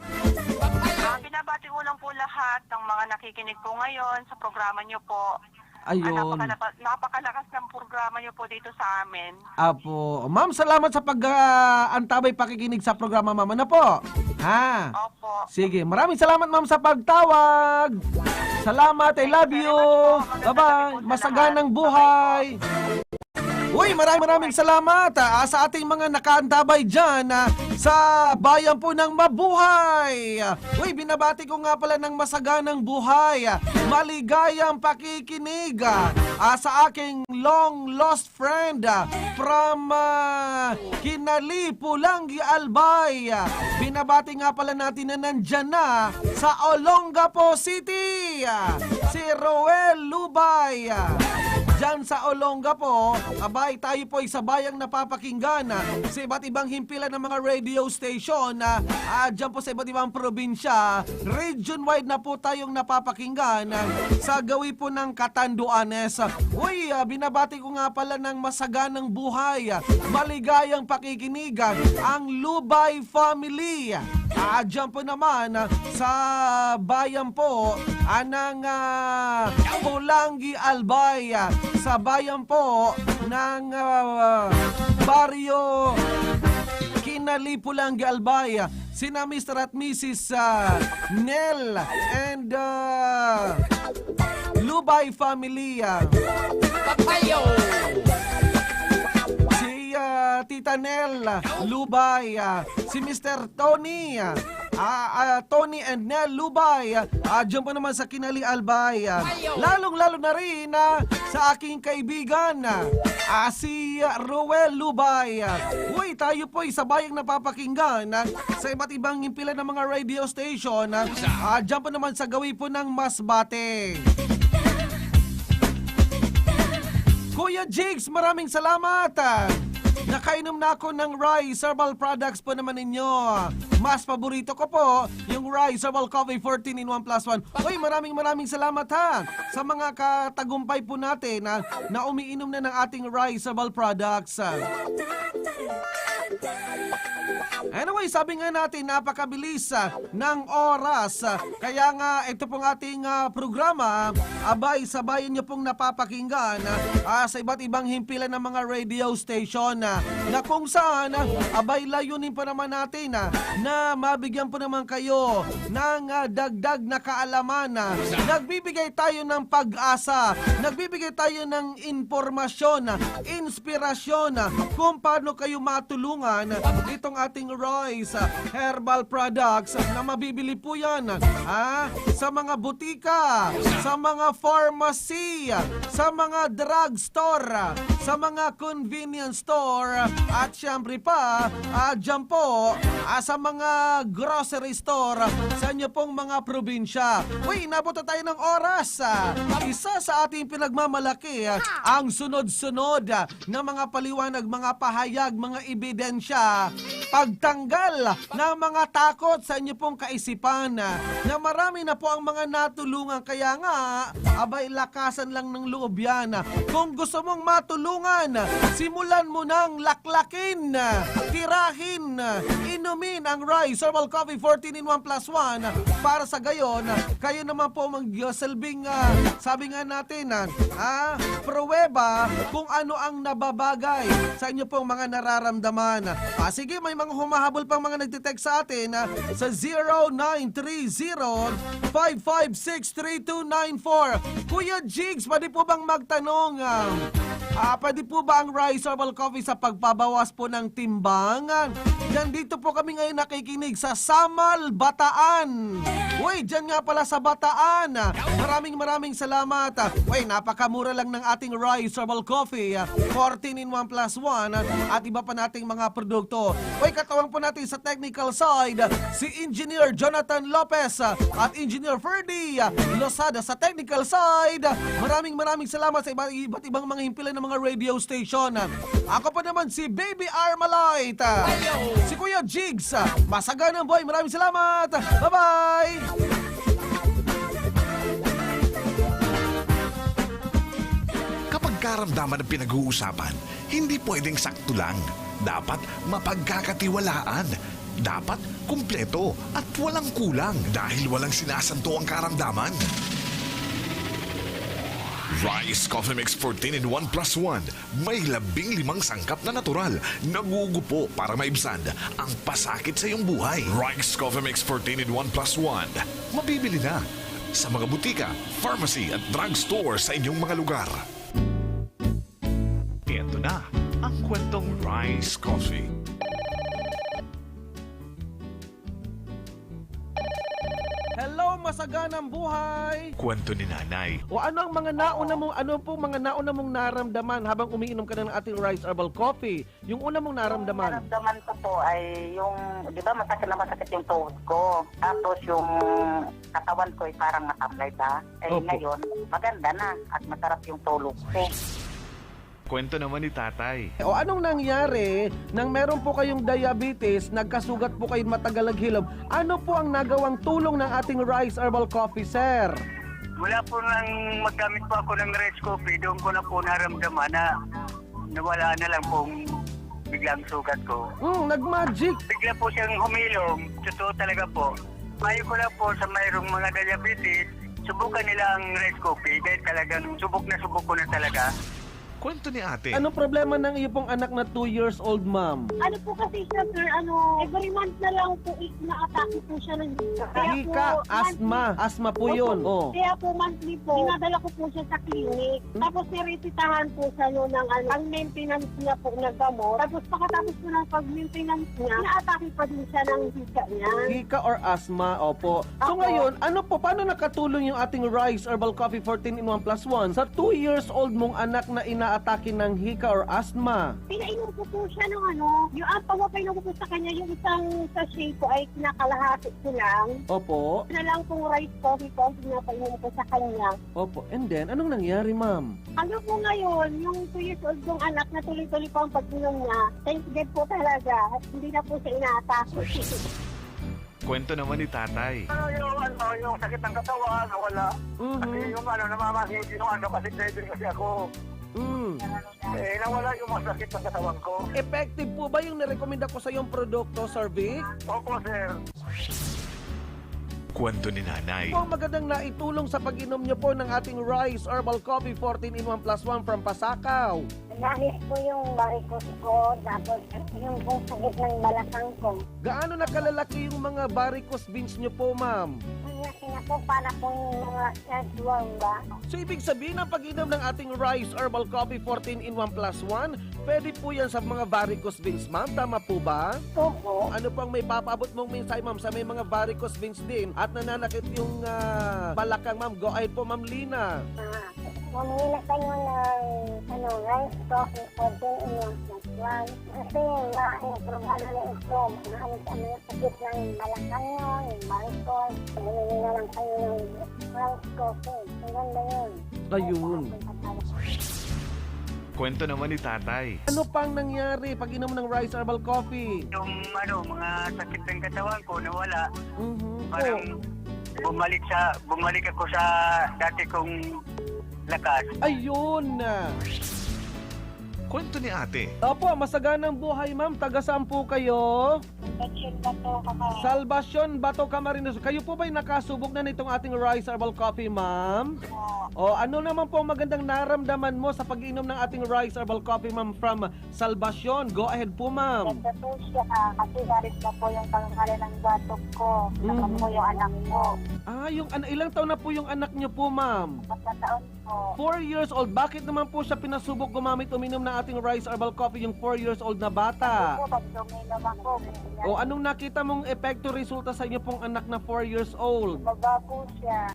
Binabati ko lang po lahat ng mga nakikinig po ngayon sa programa niyo po. Ayun. Napakalakas ng programa niyo po dito sa amin. Apo. Ma'am, salamat sa pag-antabay pakikinig sa programa, ma'am. Ano po? Ha? Opo. Sige, maraming salamat, ma'am, sa pagtawag. Salamat, I love you. Bye-bye. Masaganang buhay. Uy, maraming salamat sa ating mga nakaantabay dyan sa bayan po ng Mabuhay. Uy, binabati ko nga pala ng masaganang buhay. Maligayang pakikinig sa aking long lost friend from Kinali, Pulangi, Albay. Binabati nga pala natin na nandyan na sa Olongapo City, si Roel Lubay. dyan sa Olonga po, abay tayo po ay sabayang napapakinggan sa iba't ibang himpilan ng mga radio station dyan po sa iba't ibang probinsya. Region-wide na po tayong napapakinggan sa gawi po ng Catanduanes. Uy, binabati ko nga pala ng masaganang buhay, maligayang pakikinig ang Lubay family. Dyan po naman sa bayan po ng Pulangi Albay, sa bayan po ng Baryo Kinali Pulangi Albay, sina Mr. at Mrs. Nel and Lubay family. Papayo! Tita Nel Lubay, si Mr. Tony, Tony and Nel Lubay, dyan po naman sa Kinali Albay. Lalong-lalo na rin sa aking kaibigan, si Roel Lubay. Uy, tayo po ay sabayang napapakinggan sa iba't ibang impilan ng mga radio station. Dyan po naman sa gawi po ng Masbate. Kuya JIGGS, maraming salamat. Nakainom na ako ng rice herbal products po naman ninyo. Mas paborito ko po yung rice herbal coffee 14 in 1 plus 1. Uy, maraming salamat sa mga katagumpay po natin na umiinom na ng ating rice herbal products. Anyway, sabi nga natin, napakabilis ng oras. Kaya nga, ito pong ating programa, abay, sabayan nyo pong napapakinggan sa iba't ibang himpilan ng mga radio station na kung saan, abay, layunin pa naman natin na mabigyan po naman kayo ng dagdag na kaalaman. Nagbibigay tayo ng pag-asa, nagbibigay tayo ng informasyon, inspirasyon kung paano kayo matulungan itong ating Royce herbal products na mabibili po yan sa mga butika, sa mga pharmacy, sa mga drugstore, sa mga convenience store, at syempre pa dyan po sa mga grocery store sa inyo pong mga probinsya. Uy, nabuto tayo ng oras. Isa sa ating pinagmamalaki ang sunod-sunod na mga paliwanag, mga pahayag, mga ebidensya, pagtanggal ng mga takot sa inyo pong kaisipan na marami na po ang mga natulungan. Kaya nga, abay, lakasan lang ng loob yan. Kung gusto mong matulungan, simulan mo ng laklakin, tirahin, inumin ang rice herbal coffee 14 in 1 plus 1 para sa gayon, kayo naman po magsilbing, sabi nga natin, pruweba kung ano ang nababagay sa inyo pong mga nararamdaman. Sige, may mga humahabol pang mga nagtitext sa atin sa 0930-556-3294. Kuya JIGGS, pwede po bang magtanong, pwede po ba ang rice herbal coffee sa pagpabawas po ng timbangan? Yan, dito po kami ngayon nakikinig sa Samal, Bataan. Uy, dyan nga pala sa Bataan. Maraming salamat. Uy, napakamura lang ng ating rice herbal coffee, 14 in 1 plus 1 at iba pa nating mga produkto. Uy, katawang po natin sa technical side si Engineer Jonathan Lopez at Engineer Ferdy Losada sa technical side. Maraming salamat sa iba't ibang mga himpilan ng mga radio station. Ako pa naman si Baby Armalite, si Kuya JIGGS. Masaganang boy, maraming salamat. Bye-bye. Kapag karamdaman ang pinag-uusapan, hindi pwedeng sakto lang. Dapat mapagkakatiwalaan. Dapat kumpleto at walang kulang dahil walang sinasanto ang karamdaman. Rice Coffee Mix 14 in 1 plus 1. May 15 sangkap na natural. Nagugupo para maibsan ang pasakit sa iyong buhay. Rice Coffee Mix 14 in 1 plus 1. Mabibili na sa mga butika, pharmacy at drugstore sa inyong mga lugar. Ito na ang kwentong Rice Coffee. Hello masaganang buhay. Kwento ni nanay. O ano ang mga nauna mong naramdaman habang umiinom ka na ng ating Rice Herbal Coffee? Yung una mong naramdaman? Naramdaman ko po ay yung, di ba masakit yung tuhod ko. Tapos yung katawan ko ay parang nakablay ba? Eh Opo. ngayon, maganda na at masarap yung tulog ko. Kwento naman ni tatay. O anong nangyari nang meron po kayong diabetes, nagkasugat po kayo matagal naghilom? Ano po ang nagawang tulong ng ating Rice Herbal Coffee, sir? Mula po nang maggamit po ako ng rice coffee, doon ko na po naramdaman na nawala na lang pong biglang sugat ko. Nag-magic. Bigla po siyang humilom, totoo talaga po. Payo ko lang po sa mayroong mga diabetes, subukan nila ang rice coffee dahil talagang subok ko na talaga. Kwento ni ate. Anong problema ng iyo pong anak na 2 years old, ma'am? Ano po kasi siya, sir, every month na lang po na-atake po siya ng Hika, asthma. Asthma po yun. Oh. Kaya po monthly po, dinadala ko po siya sa clinic. Tapos niresitahan po siya ng ang maintenance niya po ng gamot. Tapos pagkatapos po ng pag-maintenance niya, na-atake pa din siya ng hika niya. Hika or asthma, opo. So Opo. ngayon, paano nakatulong yung ating Rice Herbal Coffee 14-in-1 plus 1 sa 2 years old mong anak na inaatake ng hika or asthma? Pinainom ko po siya ng yung pagpapainom ko po sa kanya, yung isang sachet ko ay kinakalahati ko lang. Opo. Na lang pong rice coffee po ang pinapainom ko sa kanya. Opo. And then, anong nangyari, ma'am? Ano po ngayon, yung 2 years old kong anak na tuloy-tuloy po ang pag-inom niya, thank God po talaga, at hindi na po siya inaatake. Kwento naman ni tatay. Yung sakit ng katawan, wala. Mhm. Kasi yung namamahid yung kasi driver kasi ako. Nawala yung masakit ng katawan ko. Effective po ba yung nirekomenda ko sa yung produkto, Sir Vic? Opo, sir. Kwento ni nanay. Po ang magandang naitulong sa pag-inom niyo po ng ating Rice Herbal Coffee 14-in-1 plus 1 from Pasakaw. Nahis po yung varicose ko, tapos yung pong sakit ng balakang ko. Gaano na kalalaki yung mga varicose veins niyo po, ma'am? Ang laki na po, para pong mga earthworm ba? So ibig sabihin ang pag-inom ng ating Rice Herbal Coffee 14-in-1 plus 1, pwede po yan sa mga varicose veins, ma'am. Tama po ba? Opo. Ano pang may papaabot mong mensahe, ma'am, sa may mga varicose veins din at nananakit yung balakang, ma'am? Go ahead po, ma'am Lina. Mamili na kayo ng rice coffee 14-in-1 plus 1. Kasi problema na ito. Mahanap kami ng sakit ng balakang nyo, yung varicose. Mamili na lang kayo ng rice coffee. Ang ganda yun. Ayun. Kwento naman ni tatay. Ano pang nangyari pag inom ng Rice Herbal Coffee? Yung mga sakit ng katawan ko nawala. Mhm. Parang bumalik ako sa dati kong lakas. Ayun na. Kwento ni ate. Opo, masaganang buhay, ma'am. Taga saan po kayo? Salvacion, Bato, Camarines. Kayo po ba'y nakasubok na nitong ating Rice Herbal Coffee, ma'am? O ano naman po ang magandang naramdaman mo sa pag-inom ng ating Rice Herbal Coffee, ma'am, from Salvacion? Go ahead po, ma'am. Ganda po siya kasi galit na po yung pangalan ng batok ko. Saka po yung anak ko. Ilang taon na po yung anak niyo po, ma'am? 4 taon po. 4 years old. Bakit naman po siya pinasubok gumamit uminom ng ating Rice Herbal Coffee, yung 4 years old na bata? Pag duminom ako, O anong nakita mong epekto resulta sa inyo pong anak na 4 years old? baba po siya.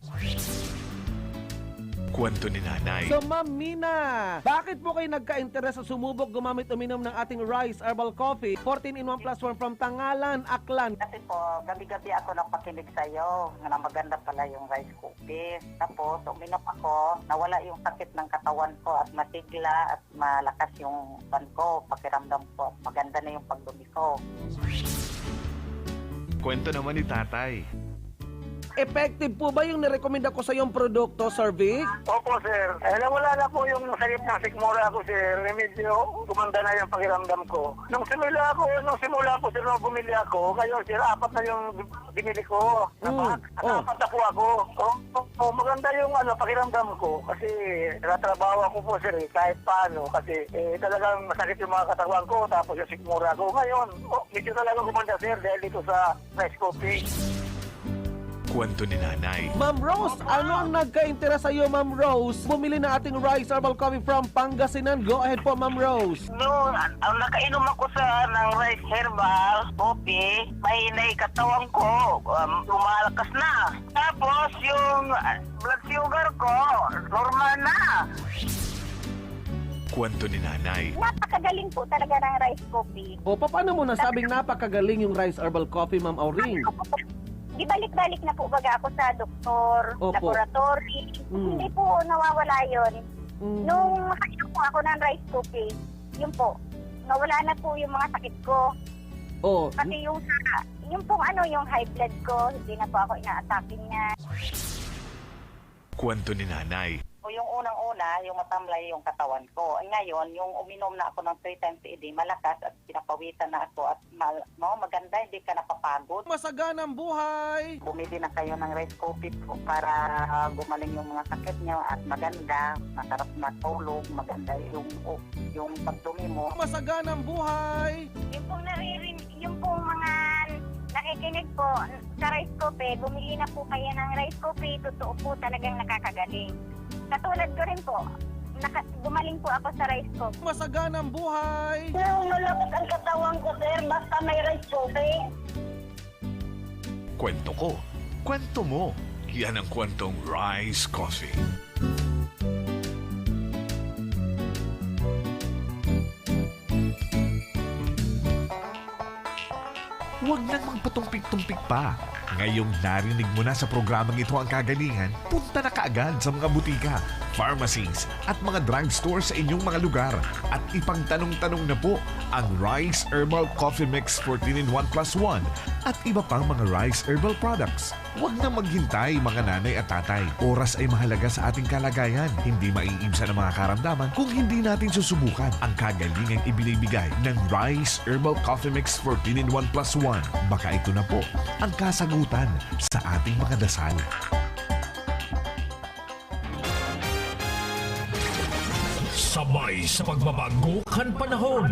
Kwento ni nanay. So, Ma'am Mina, bakit po kayo nagka-interes sa sumubok gumamit uminom ng ating Rice Herbal Coffee 14-in-1 plus 1 from Tangalan, Aklan? Kasi po, gabi-gabi ako napakinig sa'yo na maganda pala yung rice coffee. Tapos, uminom ako, nawala yung sakit ng katawan ko at masigla at malakas yung ban ko, pakiramdam ko at maganda na yung pagdumi ko. Kwento naman ni tatay. Effective po ba yung nirekomenda ko sa yung produkto, Sir Vic? Opo, sir. Nawala na po yung sakit ng sikmura ko, sir. Medyo gumanda na yung pakiramdam ko. Nung simula po, sir, nung bumili ako, kayo, sir, 4 na yung binili ko. Apat na po ako. Maganda yung pakiramdam ko. Kasi trabaho ako po, sir, kahit paano. Kasi talagang masakit yung mga katawan ko, tapos yung sikmura ko. Ngayon, medyo talaga gumanda, sir, dahil dito sa rice coffee. Kwento ni nanay. Ma'am Rose, ano ang nagka-interest sa iyo, Ma'am Rose? Bumili na ating Rice Herbal Coffee from Pangasinan. Go ahead po, Ma'am Rose. Noon, nakainom ako ng rice herbal coffee, may katawan ko, lumalakas na. Tapos, Tapos yung blood sugar ko, normal na. Kwento ni nanay. Napakagaling po talaga ng rice coffee. O, paano mo nasabing napakagaling yung Rice Herbal Coffee, Ma'am Auring? Di balik-balik na po baga ako sa doktor, Opo. laboratory. Hindi po nawawala yun. Nung makainom po ako ng rice coffee, yun po, nawala na po yung mga sakit ko. O, Pati yung pong yung high blood ko, hindi na po ako ina-attacking niya. Kwento ni nanay. O yung unang-una, yung matamlay yung katawan ko. Ngayon, yung uminom na ako ng 3 times a day, malakas at pinapawisan na ako at maganda, hindi ka napapagod. masaganang buhay! Bumili na kayo ng rice coffee po para gumaling yung mga sakit nyo at maganda, masarap na tulog, maganda yung pagdumi mo. Masaganang buhay! Yung pong mga nakikinig po sa rice coffee, bumili na po kayo ng rice coffee, totoo po talagang nakakagaling. Katulad ko rin po, gumaling po ako sa rice coffee. Masaganang buhay! Nalabot ang katawan ko, sir, basta may rice coffee. Kwento ko. Kwento mo. Yan ang kwentong Rice Coffee. Huwag nang magpatumpik-tumpik pa. Ngayong narinig mo na sa programang ito ang kagalingan, punta na kaagad sa mga butika, pharmacies at mga drugstore sa inyong mga lugar at ipagtanong-tanong na po ang Rice Herbal Coffee Mix 14-in-1+1 at iba pang mga Rice Herbal products. Huwag na maghintay mga nanay at tatay. Oras ay mahalaga sa ating kalagayan. Hindi maiibsan ang mga karamdaman kung hindi natin susubukan ang kagalingang ibinibigay ng Rice Herbal Coffee Mix 14-in-1+1. Baka ito na po ang kasagutan sa ating mga dasal. Sabay sa pagbabago kan panahon.